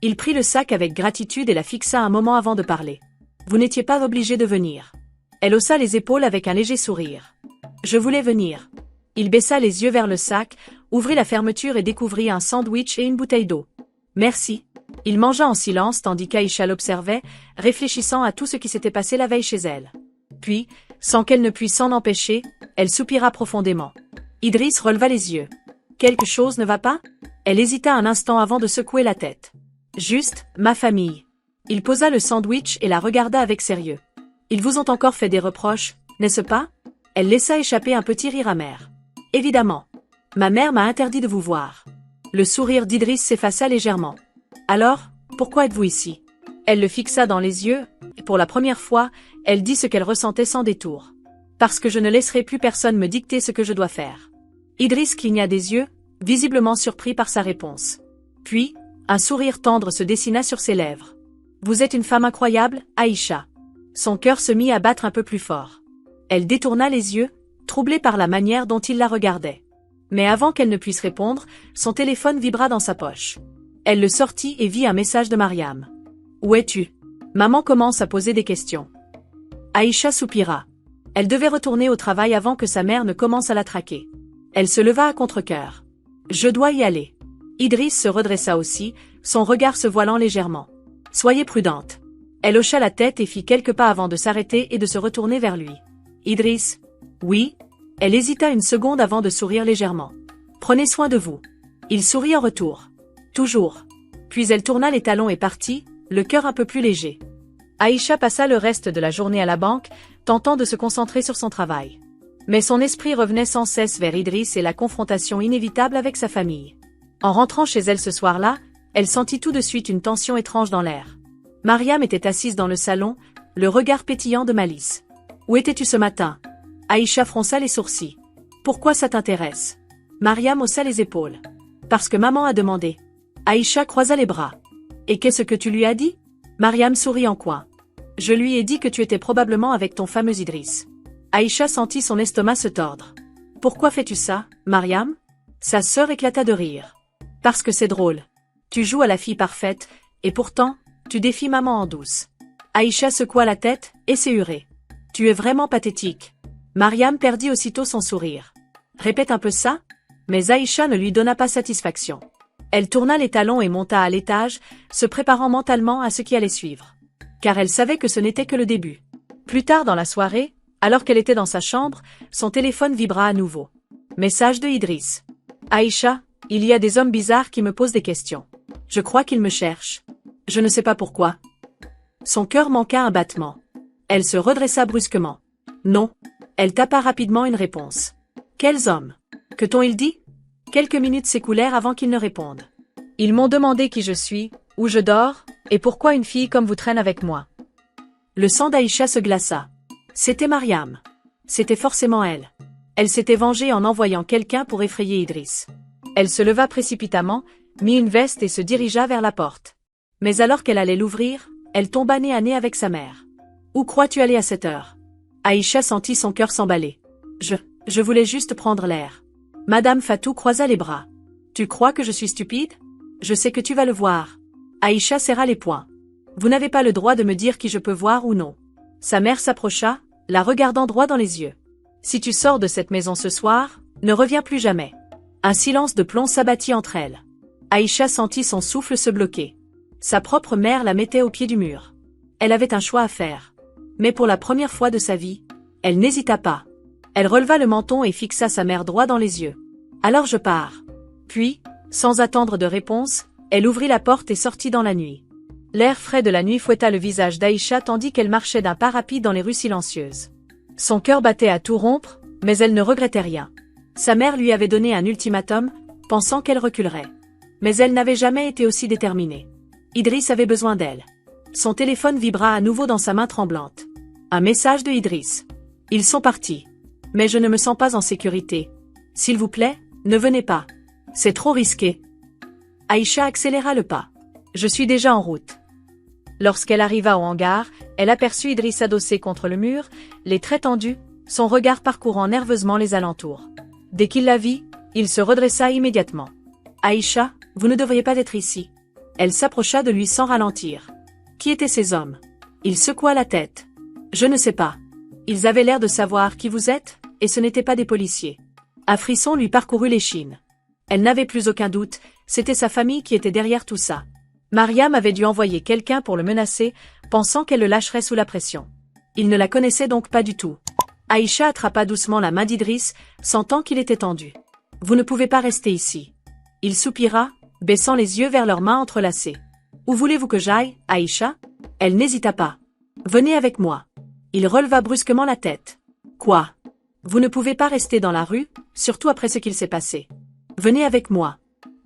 Il prit le sac avec gratitude et la fixa un moment avant de parler. Vous n'étiez pas obligé de venir. Elle haussa les épaules avec un léger sourire. Je voulais venir. Il baissa les yeux vers le sac, ouvrit la fermeture et découvrit un sandwich et une bouteille d'eau. Merci. Il mangea en silence tandis qu'Aïcha l'observait, réfléchissant à tout ce qui s'était passé la veille chez elle. Puis, sans qu'elle ne puisse s'en empêcher, elle soupira profondément. Idriss releva les yeux. Quelque chose ne va pas? Elle hésita un instant avant de secouer la tête. Juste, ma famille. Il posa le sandwich et la regarda avec sérieux. Ils vous ont encore fait des reproches, n'est-ce pas? Elle laissa échapper un petit rire amer. Évidemment. Ma mère m'a interdit de vous voir. Le sourire d'Idriss s'effaça légèrement. Alors, pourquoi êtes-vous ici? Elle le fixa dans les yeux, et pour la première fois, elle dit ce qu'elle ressentait sans détour. Parce que je ne laisserai plus personne me dicter ce que je dois faire. Idriss cligna des yeux, visiblement surpris par sa réponse. Puis, un sourire tendre se dessina sur ses lèvres. Vous êtes une femme incroyable, Aïcha. Son cœur se mit à battre un peu plus fort. Elle détourna les yeux, troublée par la manière dont il la regardait. Mais avant qu'elle ne puisse répondre, son téléphone vibra dans sa poche. Elle le sortit et vit un message de Mariam. Où es-tu? Maman commence à poser des questions. Aïcha soupira. Elle devait retourner au travail avant que sa mère ne commence à la traquer. Elle se leva à contre-cœur. Je dois y aller. Idriss se redressa aussi, son regard se voilant légèrement. Soyez prudente. Elle hocha la tête et fit quelques pas avant de s'arrêter et de se retourner vers lui. Idriss? Oui? Elle hésita une seconde avant de sourire légèrement. Prenez soin de vous. Il sourit en retour. Toujours. Puis elle tourna les talons et partit, le cœur un peu plus léger. Aïcha passa le reste de la journée à la banque, tentant de se concentrer sur son travail. Mais son esprit revenait sans cesse vers Idriss et la confrontation inévitable avec sa famille. En rentrant chez elle ce soir-là, elle sentit tout de suite une tension étrange dans l'air. Mariam était assise dans le salon, le regard pétillant de malice. Où étais-tu ce matin? Aïcha fronça les sourcils. Pourquoi ça t'intéresse? Mariam haussa les épaules. Parce que maman a demandé. Aïcha croisa les bras. Et qu'est-ce que tu lui as dit? Mariam sourit en coin. Je lui ai dit que tu étais probablement avec ton fameux Idriss. Aïcha sentit son estomac se tordre. Pourquoi fais-tu ça, Mariam? Sa sœur éclata de rire. Parce que c'est drôle. Tu joues à la fille parfaite, et pourtant, tu défies maman en douce. Aïcha secoua la tête, esséhurée. Tu es vraiment pathétique. Mariam perdit aussitôt son sourire. Répète un peu ça? Mais Aïcha ne lui donna pas satisfaction. Elle tourna les talons et monta à l'étage, se préparant mentalement à ce qui allait suivre. Car elle savait que ce n'était que le début. Plus tard dans la soirée, alors qu'elle était dans sa chambre, son téléphone vibra à nouveau. Message de Idriss. Aïcha, il y a des hommes bizarres qui me posent des questions. Je crois qu'ils me cherchent. Je ne sais pas pourquoi. Son cœur manqua un battement. Elle se redressa brusquement. Non. Elle tapa rapidement une réponse. Quels hommes? Que t'ont-ils dit? Quelques minutes s'écoulèrent avant qu'ils ne répondent. Ils m'ont demandé qui je suis, où je dors, et pourquoi une fille comme vous traîne avec moi. Le sang d'Aïcha se glaça. C'était Mariam. C'était forcément elle. Elle s'était vengée en envoyant quelqu'un pour effrayer Idriss. Elle se leva précipitamment, mit une veste et se dirigea vers la porte. Mais alors qu'elle allait l'ouvrir, elle tomba nez à nez avec sa mère. Où crois-tu aller à cette heure? Aïcha sentit son cœur s'emballer. Je voulais juste prendre l'air. Madame Fatou croisa les bras. Tu crois que je suis stupide? Je sais que tu vas le voir. Aïcha serra les poings. Vous n'avez pas le droit de me dire qui je peux voir ou non. Sa mère s'approcha, la regardant droit dans les yeux. Si tu sors de cette maison ce soir, ne reviens plus jamais. Un silence de plomb s'abattit entre elles. Aïcha sentit son souffle se bloquer. Sa propre mère la mettait au pied du mur. Elle avait un choix à faire. Mais pour la première fois de sa vie, elle n'hésita pas. Elle releva le menton et fixa sa mère droit dans les yeux. Alors je pars. Puis, sans attendre de réponse, elle ouvrit la porte et sortit dans la nuit. L'air frais de la nuit fouetta le visage d'Aïcha tandis qu'elle marchait d'un pas rapide dans les rues silencieuses. Son cœur battait à tout rompre, mais elle ne regrettait rien. Sa mère lui avait donné un ultimatum, pensant qu'elle reculerait. Mais elle n'avait jamais été aussi déterminée. Idriss avait besoin d'elle. Son téléphone vibra à nouveau dans sa main tremblante. Un message de Idriss. Ils sont partis. Mais je ne me sens pas en sécurité. S'il vous plaît, ne venez pas. C'est trop risqué. Aïcha accéléra le pas. Je suis déjà en route. Lorsqu'elle arriva au hangar, elle aperçut Idriss adossé contre le mur, les traits tendus, son regard parcourant nerveusement les alentours. Dès qu'il la vit, il se redressa immédiatement. Aïcha, vous ne devriez pas être ici. Elle s'approcha de lui sans ralentir. Qui étaient ces hommes? Il secoua la tête. Je ne sais pas. Ils avaient l'air de savoir qui vous êtes, et ce n'étaient pas des policiers. Un frisson lui parcourut l'échine. Elle n'avait plus aucun doute, c'était sa famille qui était derrière tout ça. Mariam avait dû envoyer quelqu'un pour le menacer, pensant qu'elle le lâcherait sous la pression. Il ne la connaissait donc pas du tout. Aïcha attrapa doucement la main d'Idriss, sentant qu'il était tendu. Vous ne pouvez pas rester ici. Il soupira, baissant les yeux vers leurs mains entrelacées. Où voulez-vous que j'aille, Aïcha? Elle n'hésita pas. Venez avec moi. Il releva brusquement la tête. Quoi? Vous ne pouvez pas rester dans la rue, surtout après ce qu'il s'est passé. Venez avec moi.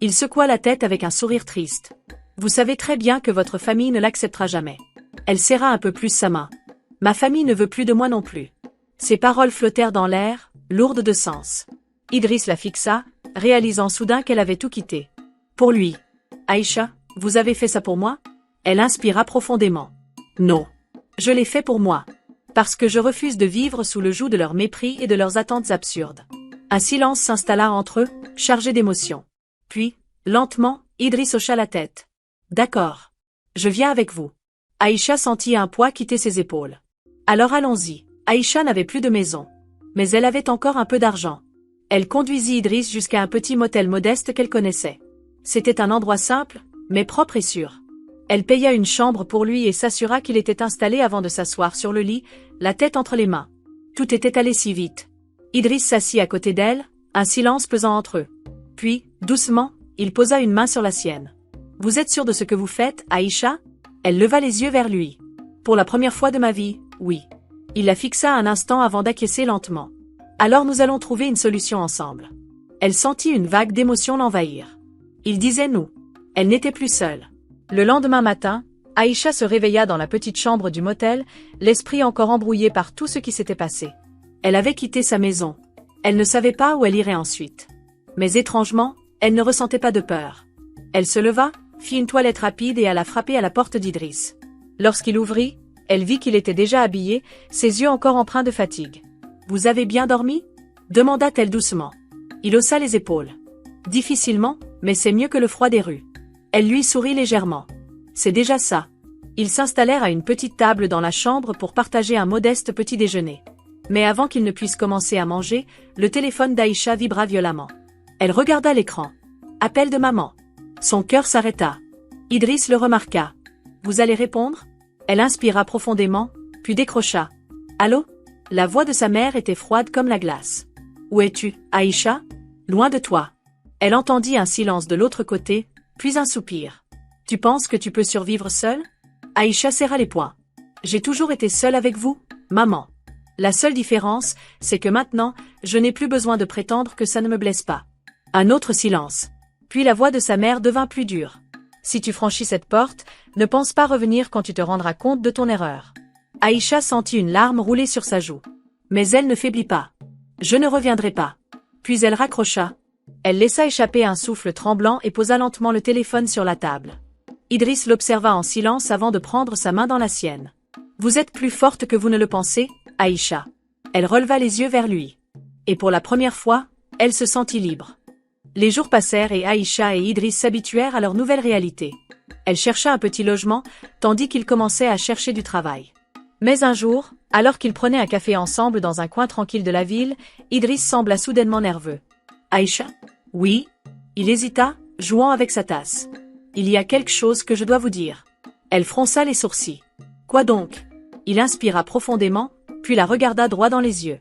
Il secoua la tête avec un sourire triste. Vous savez très bien que votre famille ne l'acceptera jamais. Elle serra un peu plus sa main. Ma famille ne veut plus de moi non plus. Ses paroles flottèrent dans l'air, lourdes de sens. Idriss la fixa, réalisant soudain qu'elle avait tout quitté. Pour lui. Aïcha, vous avez fait ça pour moi? Elle inspira profondément. Non. Je l'ai fait pour moi. Parce que je refuse de vivre sous le joug de leur mépris et de leurs attentes absurdes. Un silence s'installa entre eux, chargé d'émotion. Puis, lentement, Idriss hocha la tête. D'accord. Je viens avec vous. Aïcha sentit un poids quitter ses épaules. Alors allons-y. Aïcha n'avait plus de maison. Mais elle avait encore un peu d'argent. Elle conduisit Idriss jusqu'à un petit motel modeste qu'elle connaissait. C'était un endroit simple, mais propre et sûr. Elle paya une chambre pour lui et s'assura qu'il était installé avant de s'asseoir sur le lit, la tête entre les mains. Tout était allé si vite. Idriss s'assit à côté d'elle, un silence pesant entre eux. Puis, doucement, il posa une main sur la sienne. Vous êtes sûre de ce que vous faites, Aïcha? Elle leva les yeux vers lui. Pour la première fois de ma vie, oui. Il la fixa un instant avant d'acquiescer lentement. Alors nous allons trouver une solution ensemble. Elle sentit une vague d'émotion l'envahir. Il disait nous. Elle n'était plus seule. Le lendemain matin, Aïcha se réveilla dans la petite chambre du motel, l'esprit encore embrouillé par tout ce qui s'était passé. Elle avait quitté sa maison. Elle ne savait pas où elle irait ensuite. Mais étrangement, elle ne ressentait pas de peur. Elle se leva, fit une toilette rapide et alla frapper à la porte d'Idriss. Lorsqu'il ouvrit, elle vit qu'il était déjà habillé, ses yeux encore empreints de fatigue. « Vous avez bien dormi ?» demanda-t-elle doucement. Il haussa les épaules. Difficilement, mais c'est mieux que le froid des rues. Elle lui sourit légèrement. C'est déjà ça. Ils s'installèrent à une petite table dans la chambre pour partager un modeste petit déjeuner. Mais avant qu'ils ne puissent commencer à manger, le téléphone d'Aïcha vibra violemment. Elle regarda l'écran. Appel de maman. Son cœur s'arrêta. Idriss le remarqua. Vous allez répondre? Elle inspira profondément, puis décrocha. Allô? La voix de sa mère était froide comme la glace. Où es-tu, Aïcha? Loin de toi. Elle entendit un silence de l'autre côté, puis un soupir. Tu penses que tu peux survivre seule? Aïcha serra les poings. J'ai toujours été seule avec vous, maman. La seule différence, c'est que maintenant, je n'ai plus besoin de prétendre que ça ne me blesse pas. Un autre silence. Puis la voix de sa mère devint plus dure. Si tu franchis cette porte, ne pense pas revenir quand tu te rendras compte de ton erreur. Aïcha sentit une larme rouler sur sa joue. Mais elle ne faiblit pas. Je ne reviendrai pas. Puis elle raccrocha. Elle laissa échapper un souffle tremblant et posa lentement le téléphone sur la table. Idriss l'observa en silence avant de prendre sa main dans la sienne. Vous êtes plus forte que vous ne le pensez, Aïcha. Elle releva les yeux vers lui. Et pour la première fois, elle se sentit libre. Les jours passèrent et Aïcha et Idriss s'habituèrent à leur nouvelle réalité. Elle chercha un petit logement, tandis qu'il commençait à chercher du travail. Mais un jour, alors qu'ils prenaient un café ensemble dans un coin tranquille de la ville, Idriss sembla soudainement nerveux. Aïcha? Oui? Il hésita, jouant avec sa tasse. Il y a quelque chose que je dois vous dire. Elle fronça les sourcils. Quoi donc? Il inspira profondément, puis la regarda droit dans les yeux.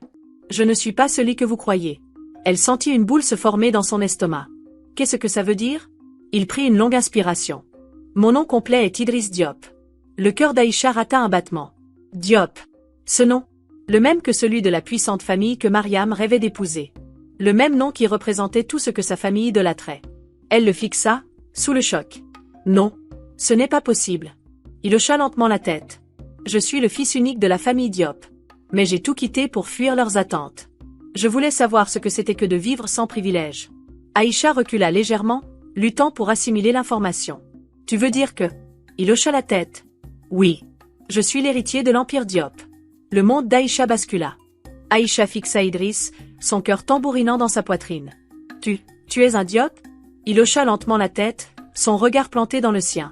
Je ne suis pas celui que vous croyez. Elle sentit une boule se former dans son estomac. Qu'est-ce que ça veut dire? Il prit une longue inspiration. Mon nom complet est Idriss Diop. Le cœur d'Aïcha rata un battement. Diop. Ce nom. Le même que celui de la puissante famille que Mariam rêvait d'épouser. Le même nom qui représentait tout ce que sa famille idolâtrait. Elle le fixa, sous le choc. Non. Ce n'est pas possible. Il hocha lentement la tête. Je suis le fils unique de la famille Diop. Mais j'ai tout quitté pour fuir leurs attentes. Je voulais savoir ce que c'était que de vivre sans privilège. Aïcha recula légèrement, luttant pour assimiler l'information. Tu veux dire que... Il hocha la tête. Oui. Je suis l'héritier de l'Empire Diop. Le monde d'Aïcha bascula. Aïcha fixa Idriss, son cœur tambourinant dans sa poitrine. Tu es un Diop? Il hocha lentement la tête, son regard planté dans le sien.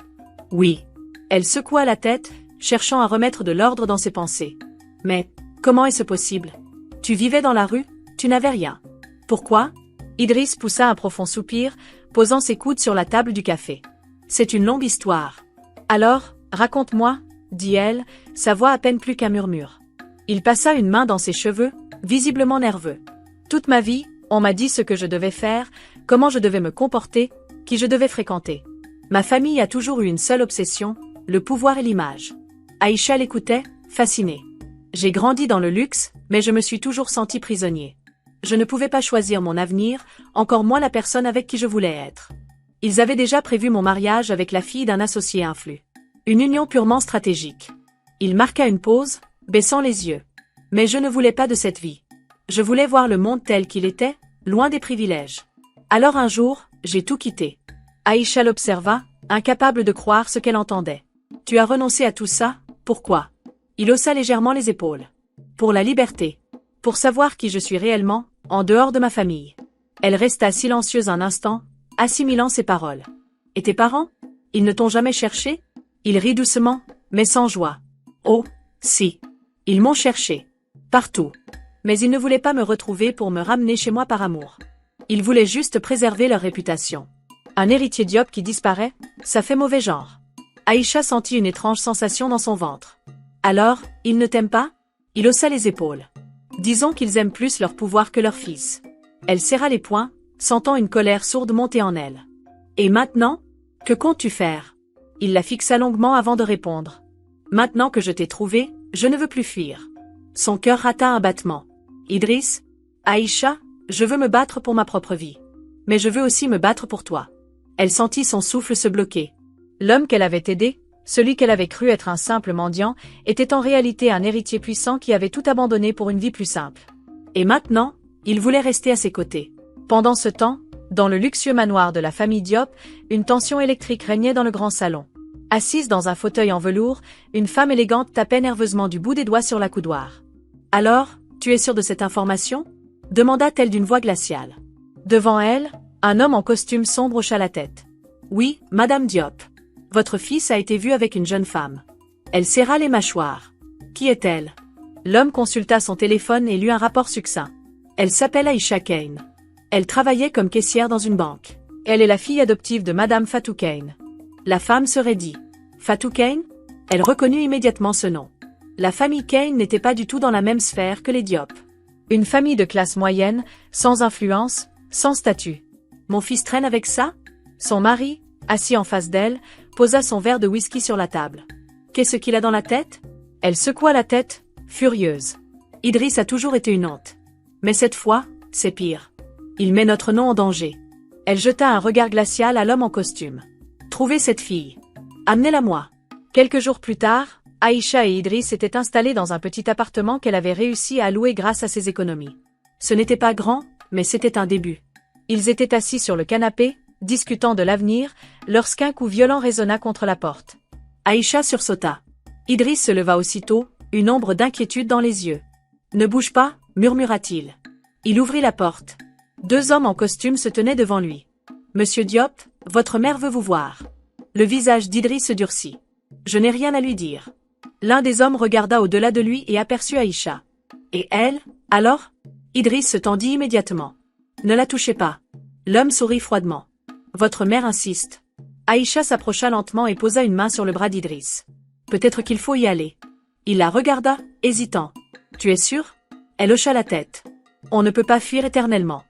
Oui. Elle secoua la tête, cherchant à remettre de l'ordre dans ses pensées. Mais, comment est-ce possible? Tu vivais dans la rue, tu n'avais rien. Pourquoi? Idriss poussa un profond soupir, posant ses coudes sur la table du café. C'est une longue histoire. Alors, raconte-moi, dit elle, sa voix à peine plus qu'un murmure. Il passa une main dans ses cheveux, visiblement nerveux. Toute ma vie, on m'a dit ce que je devais faire, comment je devais me comporter, qui je devais fréquenter. Ma famille a toujours eu une seule obsession, le pouvoir et l'image. Aïcha l'écoutait, fascinée. J'ai grandi dans le luxe, mais je me suis toujours senti prisonnier. Je ne pouvais pas choisir mon avenir, encore moins la personne avec qui je voulais être. Ils avaient déjà prévu mon mariage avec la fille d'un associé influent. Une union purement stratégique. Il marqua une pause, baissant les yeux. Mais je ne voulais pas de cette vie. Je voulais voir le monde tel qu'il était, loin des privilèges. Alors un jour, j'ai tout quitté. Aïcha l'observa, incapable de croire ce qu'elle entendait. Tu as renoncé à tout ça, pourquoi? Il haussa légèrement les épaules. Pour la liberté. Pour savoir qui je suis réellement, en dehors de ma famille. Elle resta silencieuse un instant, assimilant ses paroles. Et tes parents? Ils ne t'ont jamais cherché? Il rit doucement, mais sans joie. Oh, si. Ils m'ont cherché. Partout. Mais ils ne voulaient pas me retrouver pour me ramener chez moi par amour. Ils voulaient juste préserver leur réputation. Un héritier Diop qui disparaît, ça fait mauvais genre. Aïcha sentit une étrange sensation dans son ventre. Alors, ils ne t'aiment pas? Il haussa les épaules. Disons qu'ils aiment plus leur pouvoir que leur fils. Elle serra les poings, sentant une colère sourde monter en elle. Et maintenant? Que comptes-tu faire? Il la fixa longuement avant de répondre. Maintenant que je t'ai trouvé, je ne veux plus fuir. Son cœur rata un battement. Idriss? Aïcha, je veux me battre pour ma propre vie. Mais je veux aussi me battre pour toi. Elle sentit son souffle se bloquer. L'homme qu'elle avait aidé, celui qu'elle avait cru être un simple mendiant, était en réalité un héritier puissant qui avait tout abandonné pour une vie plus simple. Et maintenant, il voulait rester à ses côtés. Pendant ce temps, dans le luxueux manoir de la famille Diop, une tension électrique régnait dans le grand salon. Assise dans un fauteuil en velours, une femme élégante tapait nerveusement du bout des doigts sur la coudoir. « Alors, tu es sûre de cette information ?» demanda-t-elle d'une voix glaciale. Devant elle, un homme en costume sombre hocha la tête. « Oui, Madame Diop. Votre fils a été vu avec une jeune femme. » Elle serra les mâchoires. « Qui est-elle » L'homme consulta son téléphone et lut un rapport succinct. Elle s'appelle Aïcha Kane. Elle travaillait comme caissière dans une banque. Elle est la fille adoptive de Madame Fatou Kane. La femme se raidit. Fatou Kane? Elle reconnut immédiatement ce nom. La famille Kane n'était pas du tout dans la même sphère que les Diop. Une famille de classe moyenne, sans influence, sans statut. Mon fils traîne avec ça? Son mari, assis en face d'elle, posa son verre de whisky sur la table. Qu'est-ce qu'il a dans la tête? Elle secoua la tête, furieuse. Idriss a toujours été une honte. Mais cette fois, c'est pire. Il met notre nom en danger. Elle jeta un regard glacial à l'homme en costume. Trouvez cette fille. Amenez-la-moi. Quelques jours plus tard, Aïcha et Idriss étaient installés dans un petit appartement qu'elle avait réussi à louer grâce à ses économies. Ce n'était pas grand, mais c'était un début. Ils étaient assis sur le canapé, discutant de l'avenir, lorsqu'un coup violent résonna contre la porte. Aïcha sursauta. Idriss se leva aussitôt, une ombre d'inquiétude dans les yeux. « Ne bouge pas, murmura-t-il. Il ouvrit la porte. 2 hommes en costume se tenaient devant lui. « Monsieur Diop, votre mère veut vous voir. » Le visage d'Idriss se durcit. Je n'ai rien à lui dire. L'un des hommes regarda au-delà de lui et aperçut Aïcha. Et elle, alors? Idriss se tendit immédiatement. Ne la touchez pas. L'homme sourit froidement. Votre mère insiste. Aïcha s'approcha lentement et posa une main sur le bras d'Idriss. Peut-être qu'il faut y aller. Il la regarda, hésitant. Tu es sûr? Elle hocha la tête. On ne peut pas fuir éternellement.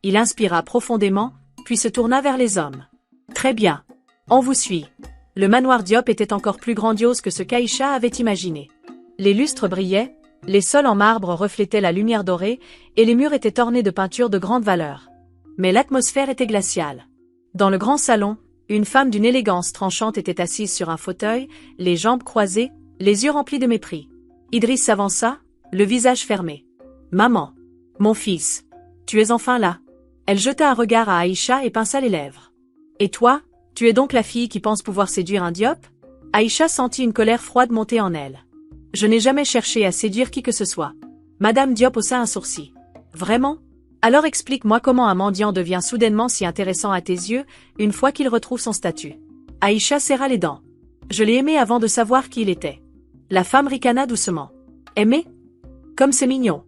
Il inspira profondément, puis se tourna vers les hommes. Très bien. On vous suit. Le manoir Diop était encore plus grandiose que ce qu'Aïcha avait imaginé. Les lustres brillaient, les sols en marbre reflétaient la lumière dorée, et les murs étaient ornés de peintures de grande valeur. Mais l'atmosphère était glaciale. Dans le grand salon, une femme d'une élégance tranchante était assise sur un fauteuil, les jambes croisées, les yeux remplis de mépris. Idriss s'avança, le visage fermé. « Maman. Mon fils. Tu es enfin là. » Elle jeta un regard à Aïcha et pinça les lèvres. « Et toi, tu es donc la fille qui pense pouvoir séduire un Diop ?» Aïcha sentit une colère froide monter en elle. « Je n'ai jamais cherché à séduire qui que ce soit. » Madame Diop haussa un sourcil. « Vraiment? Alors explique-moi comment un mendiant devient soudainement si intéressant à tes yeux, une fois qu'il retrouve son statut. » Aïcha serra les dents. « Je l'ai aimé avant de savoir qui il était. » La femme ricana doucement. « Aimé? Comme c'est mignon. »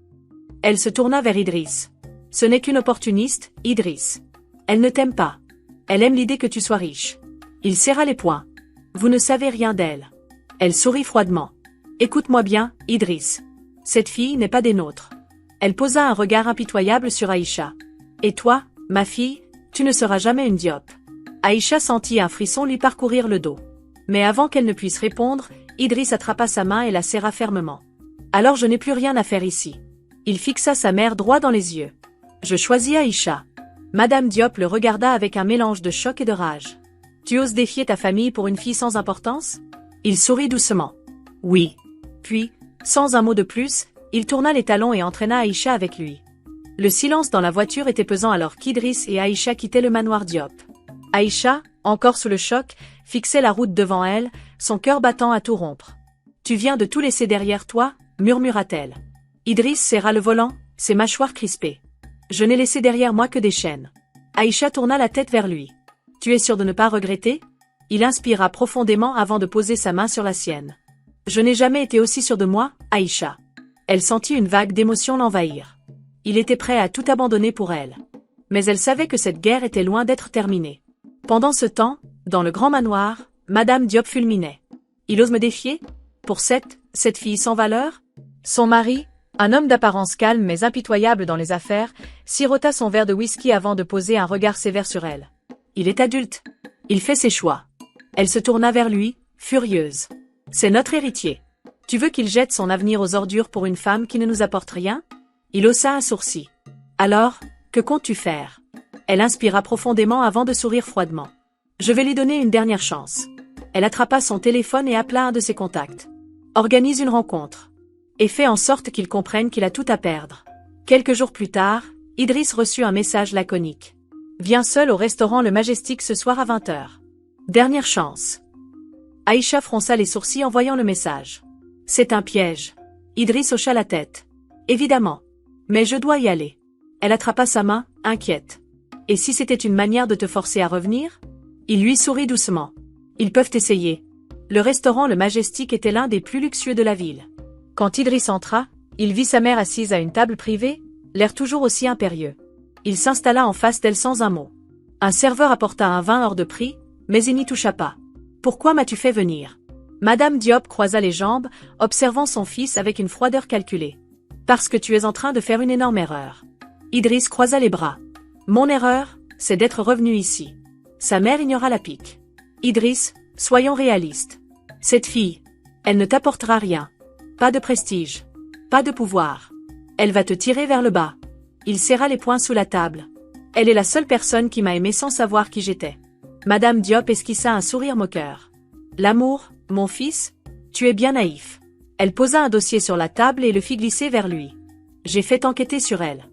Elle se tourna vers Idriss. « Ce n'est qu'une opportuniste, Idriss. Elle ne t'aime pas. Elle aime l'idée que tu sois riche. » Il serra les poings. « Vous ne savez rien d'elle. » Elle sourit froidement. « Écoute-moi bien, Idriss. Cette fille n'est pas des nôtres. » Elle posa un regard impitoyable sur Aïcha. « Et toi, ma fille, tu ne seras jamais une Diop. » Aïcha sentit un frisson lui parcourir le dos. Mais avant qu'elle ne puisse répondre, Idriss attrapa sa main et la serra fermement. « Alors je n'ai plus rien à faire ici. » Il fixa sa mère droit dans les yeux. « Je choisis Aïcha. » Madame Diop le regarda avec un mélange de choc et de rage. « Tu oses défier ta famille pour une fille sans importance ?» Il sourit doucement. « Oui. » Puis, sans un mot de plus, il tourna les talons et entraîna Aïcha avec lui. Le silence dans la voiture était pesant alors qu'Idriss et Aïcha quittaient le manoir Diop. Aïcha, encore sous le choc, fixait la route devant elle, son cœur battant à tout rompre. « Tu viens de tout laisser derrière toi ?» murmura-t-elle. Idriss serra le volant, ses mâchoires crispées. « Je n'ai laissé derrière moi que des chaînes. » Aïcha tourna la tête vers lui. « Tu es sûr de ne pas regretter ?» Il inspira profondément avant de poser sa main sur la sienne. « Je n'ai jamais été aussi sûre de moi, Aïcha. » Elle sentit une vague d'émotion l'envahir. Il était prêt à tout abandonner pour elle. Mais elle savait que cette guerre était loin d'être terminée. Pendant ce temps, dans le grand manoir, Madame Diop fulminait. « Il ose me défier? Pour cette fille sans valeur ?» Son mari, un homme d'apparence calme mais impitoyable dans les affaires, sirota son verre de whisky avant de poser un regard sévère sur elle. « Il est adulte. Il fait ses choix. » Elle se tourna vers lui, furieuse. « C'est notre héritier. Tu veux qu'il jette son avenir aux ordures pour une femme qui ne nous apporte rien ?» Il haussa un sourcil. « Alors, que comptes-tu faire ?» Elle inspira profondément avant de sourire froidement. « Je vais lui donner une dernière chance. » Elle attrapa son téléphone et appela un de ses contacts. « Organise une rencontre. Et fais en sorte qu'il comprenne qu'il a tout à perdre. » Quelques jours plus tard, Idriss reçut un message laconique. « Viens seul au restaurant Le Majestic ce soir à 20h. Dernière chance. » Aïcha fronça les sourcils en voyant le message. « C'est un piège. » Idriss hocha la tête. « Évidemment. Mais je dois y aller. » Elle attrapa sa main, inquiète. « Et si c'était une manière de te forcer à revenir ?» Il lui sourit doucement. « Ils peuvent essayer. » Le restaurant Le Majestic était l'un des plus luxueux de la ville. Quand Idriss entra, il vit sa mère assise à une table privée, l'air toujours aussi impérieux. Il s'installa en face d'elle sans un mot. Un serveur apporta un vin hors de prix, mais il n'y toucha pas. « Pourquoi m'as-tu fait venir ?» Madame Diop croisa les jambes, observant son fils avec une froideur calculée. « Parce que tu es en train de faire une énorme erreur. » Idriss croisa les bras. « Mon erreur, c'est d'être revenu ici. » Sa mère ignora la pique. « Idriss, soyons réalistes. Cette fille, elle ne t'apportera rien. Pas de prestige. Pas de pouvoir. Elle va te tirer vers le bas. » Il serra les poings sous la table. « Elle est la seule personne qui m'a aimé sans savoir qui j'étais. » Madame Diop esquissa un sourire moqueur. « L'amour, mon fils? Tu es bien naïf. » Elle posa un dossier sur la table et le fit glisser vers lui. « J'ai fait enquêter sur elle. »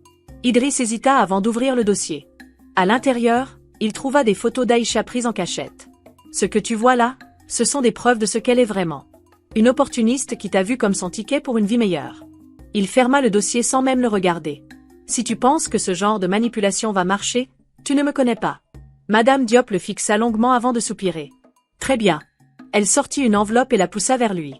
Idriss hésita avant d'ouvrir le dossier. À l'intérieur, il trouva des photos d'Aïcha prises en cachette. « Ce que tu vois là, ce sont des preuves de ce qu'elle est vraiment. Une opportuniste qui t'a vu comme son ticket pour une vie meilleure. » Il ferma le dossier sans même le regarder. « Si tu penses que ce genre de manipulation va marcher, tu ne me connais pas. » Madame Diop le fixa longuement avant de soupirer. Très bien. Elle sortit une enveloppe et la poussa vers lui.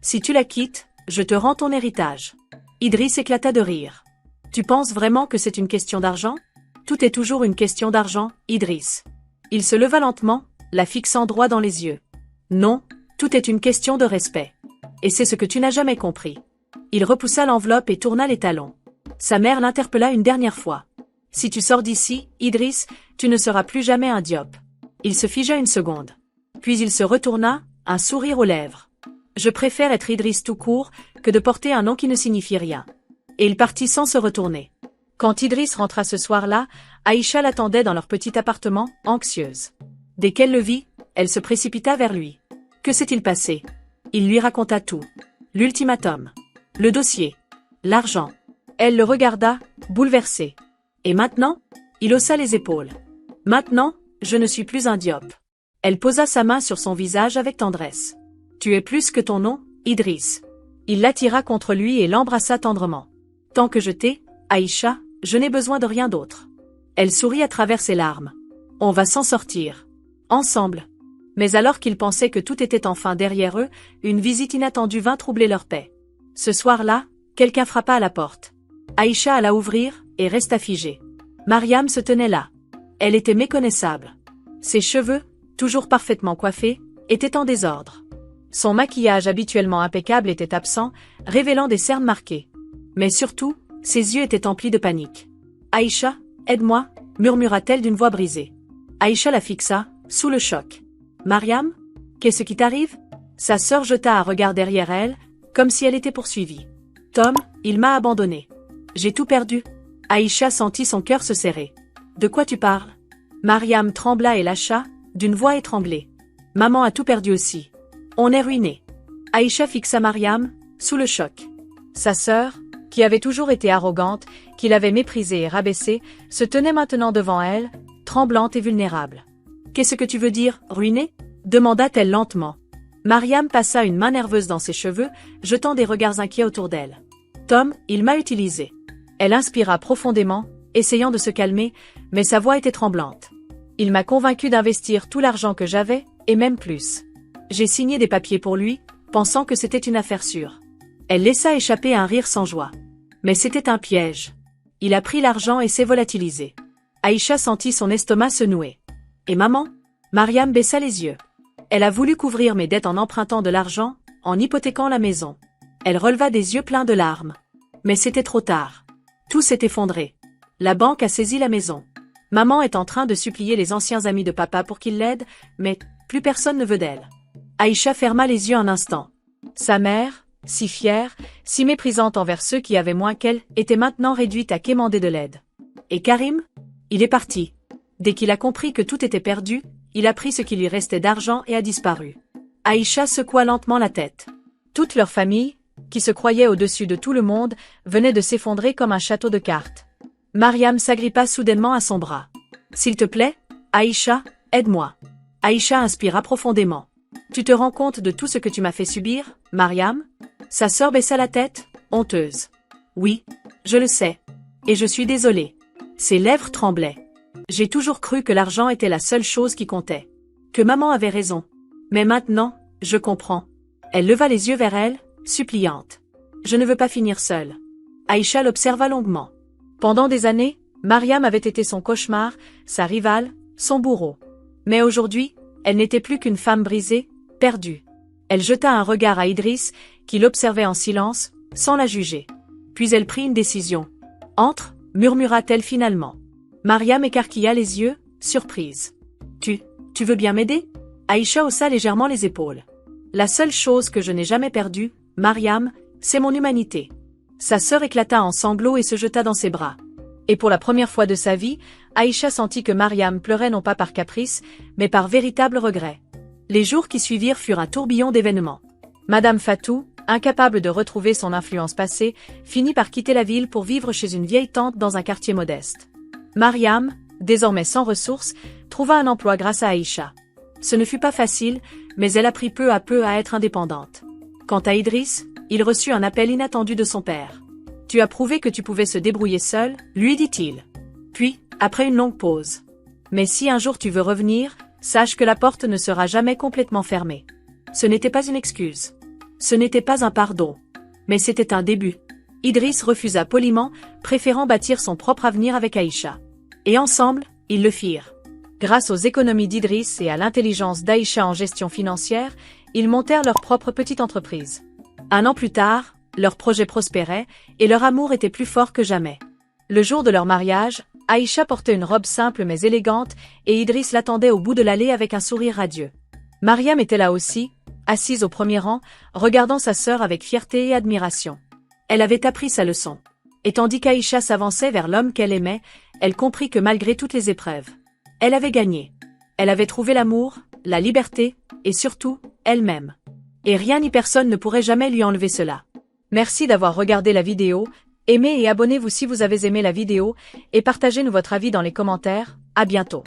Si tu la quittes, je te rends ton héritage. Idriss éclata de rire. Tu penses vraiment que c'est une question d'argent? Tout est toujours une question d'argent, Idriss. Il se leva lentement, la fixant droit dans les yeux. Non, tout est une question de respect. Et c'est ce que tu n'as jamais compris. Il repoussa l'enveloppe et tourna les talons. Sa mère l'interpella une dernière fois. Si tu sors d'ici, Idriss, tu ne seras plus jamais un Diop. Il se figea une seconde. Puis il se retourna, un sourire aux lèvres. Je préfère être Idriss tout court que de porter un nom qui ne signifie rien. Et il partit sans se retourner. Quand Idriss rentra ce soir-là, Aïcha l'attendait dans leur petit appartement, anxieuse. Dès qu'elle le vit, elle se précipita vers lui. Que s'est-il passé? Il lui raconta tout. L'ultimatum. Le dossier. L'argent. Elle le regarda, bouleversée. Et maintenant? Il haussa les épaules. Maintenant, je ne suis plus un Diop. Elle posa sa main sur son visage avec tendresse. Tu es plus que ton nom, Idriss. Il l'attira contre lui et l'embrassa tendrement. Tant que je t'ai, Aïcha, je n'ai besoin de rien d'autre. Elle sourit à travers ses larmes. On va s'en sortir. Ensemble. Mais alors qu'ils pensaient que tout était enfin derrière eux, une visite inattendue vint troubler leur paix. Ce soir-là, quelqu'un frappa à la porte. Aïcha alla ouvrir, et resta figée. Mariam se tenait là. Elle était méconnaissable. Ses cheveux, toujours parfaitement coiffés, étaient en désordre. Son maquillage habituellement impeccable était absent, révélant des cernes marquées. Mais surtout, ses yeux étaient emplis de panique. « Aïcha, aide-moi » murmura-t-elle d'une voix brisée. Aïcha la fixa, sous le choc. « Mariam, qu'est-ce qui t'arrive » Sa sœur jeta un regard derrière elle, comme si elle était poursuivie. « Tom, il m'a abandonnée. J'ai tout perdu. » Aïcha sentit son cœur se serrer. « De quoi tu parles » Mariam trembla et lâcha, d'une voix étranglée. « Maman a tout perdu aussi. On est ruiné. » Aïcha fixa Mariam, sous le choc. Sa sœur, qui avait toujours été arrogante, qui l'avait méprisée et rabaissée, se tenait maintenant devant elle, tremblante et vulnérable. « Qu'est-ce que tu veux dire, ruiné » demanda-t-elle lentement. Mariam passa une main nerveuse dans ses cheveux, jetant des regards inquiets autour d'elle. « Tom, il m'a utilisée. » Elle inspira profondément, essayant de se calmer, mais sa voix était tremblante. « Il m'a convaincue d'investir tout l'argent que j'avais, et même plus. J'ai signé des papiers pour lui, pensant que c'était une affaire sûre. » Elle laissa échapper un rire sans joie. Mais c'était un piège. Il a pris l'argent et s'est volatilisé. Aïcha sentit son estomac se nouer. « Et maman » Mariam baissa les yeux. Elle a voulu couvrir mes dettes en empruntant de l'argent, en hypothéquant la maison. Elle releva des yeux pleins de larmes. Mais c'était trop tard. Tout s'est effondré. La banque a saisi la maison. Maman est en train de supplier les anciens amis de papa pour qu'ils l'aident, mais plus personne ne veut d'elle. Aïcha ferma les yeux un instant. Sa mère, si fière, si méprisante envers ceux qui avaient moins qu'elle, était maintenant réduite à quémander de l'aide. Et Karim? Il est parti. Dès qu'il a compris que tout était perdu, il a pris ce qui lui restait d'argent et a disparu. Aïcha secoua lentement la tête. Toute leur famille, qui se croyait au-dessus de tout le monde, venait de s'effondrer comme un château de cartes. Mariam s'agrippa soudainement à son bras. « S'il te plaît, Aïcha, aide-moi. » Aïcha inspira profondément. « Tu te rends compte de tout ce que tu m'as fait subir, Mariam ?» Sa sœur baissa la tête, honteuse. « Oui, je le sais. Et je suis désolée. » Ses lèvres tremblaient. « J'ai toujours cru que l'argent était la seule chose qui comptait. Que maman avait raison. Mais maintenant, je comprends. » Elle leva les yeux vers elle, suppliante. « Je ne veux pas finir seule. » Aïcha l'observa longuement. Pendant des années, Mariam avait été son cauchemar, sa rivale, son bourreau. Mais aujourd'hui, elle n'était plus qu'une femme brisée, perdue. Elle jeta un regard à Idriss, qui l'observait en silence, sans la juger. Puis elle prit une décision. « Entre » murmura-t-elle finalement. Mariam écarquilla les yeux, surprise. « Tu veux bien m'aider » Aïcha haussa légèrement les épaules. « La seule chose que je n'ai jamais perdue, Mariam, c'est mon humanité. » Sa sœur éclata en sanglots et se jeta dans ses bras. Et pour la première fois de sa vie, Aïcha sentit que Mariam pleurait non pas par caprice, mais par véritable regret. Les jours qui suivirent furent un tourbillon d'événements. Madame Fatou, incapable de retrouver son influence passée, finit par quitter la ville pour vivre chez une vieille tante dans un quartier modeste. Mariam, désormais sans ressources, trouva un emploi grâce à Aïcha. Ce ne fut pas facile, mais elle apprit peu à peu à être indépendante. Quant à Idriss, il reçut un appel inattendu de son père. « Tu as prouvé que tu pouvais se débrouiller seul, lui dit-il. Puis, après une longue pause. « Mais si un jour tu veux revenir, Sache que la porte ne sera jamais complètement fermée. Ce n'était pas une excuse. Ce n'était pas un pardon. Mais c'était un début. Idriss refusa poliment, préférant bâtir son propre avenir avec Aïcha. Et ensemble, ils le firent. Grâce aux économies d'Idriss et à l'intelligence d'Aïcha en gestion financière, ils montèrent leur propre petite entreprise. 1 an plus tard, leur projet prospérait et leur amour était plus fort que jamais. Le jour de leur mariage, Aïcha portait une robe simple mais élégante et Idriss l'attendait au bout de l'allée avec un sourire radieux. Mariam était là aussi, assise au premier rang, regardant sa sœur avec fierté et admiration. Elle avait appris sa leçon. Et tandis qu'Aïcha s'avançait vers l'homme qu'elle aimait, elle comprit que malgré toutes les épreuves, elle avait gagné. Elle avait trouvé l'amour, la liberté, et surtout, elle-même. Et rien ni personne ne pourrait jamais lui enlever cela. Merci d'avoir regardé la vidéo, aimez et abonnez-vous si vous avez aimé la vidéo, et partagez-nous votre avis dans les commentaires. À bientôt.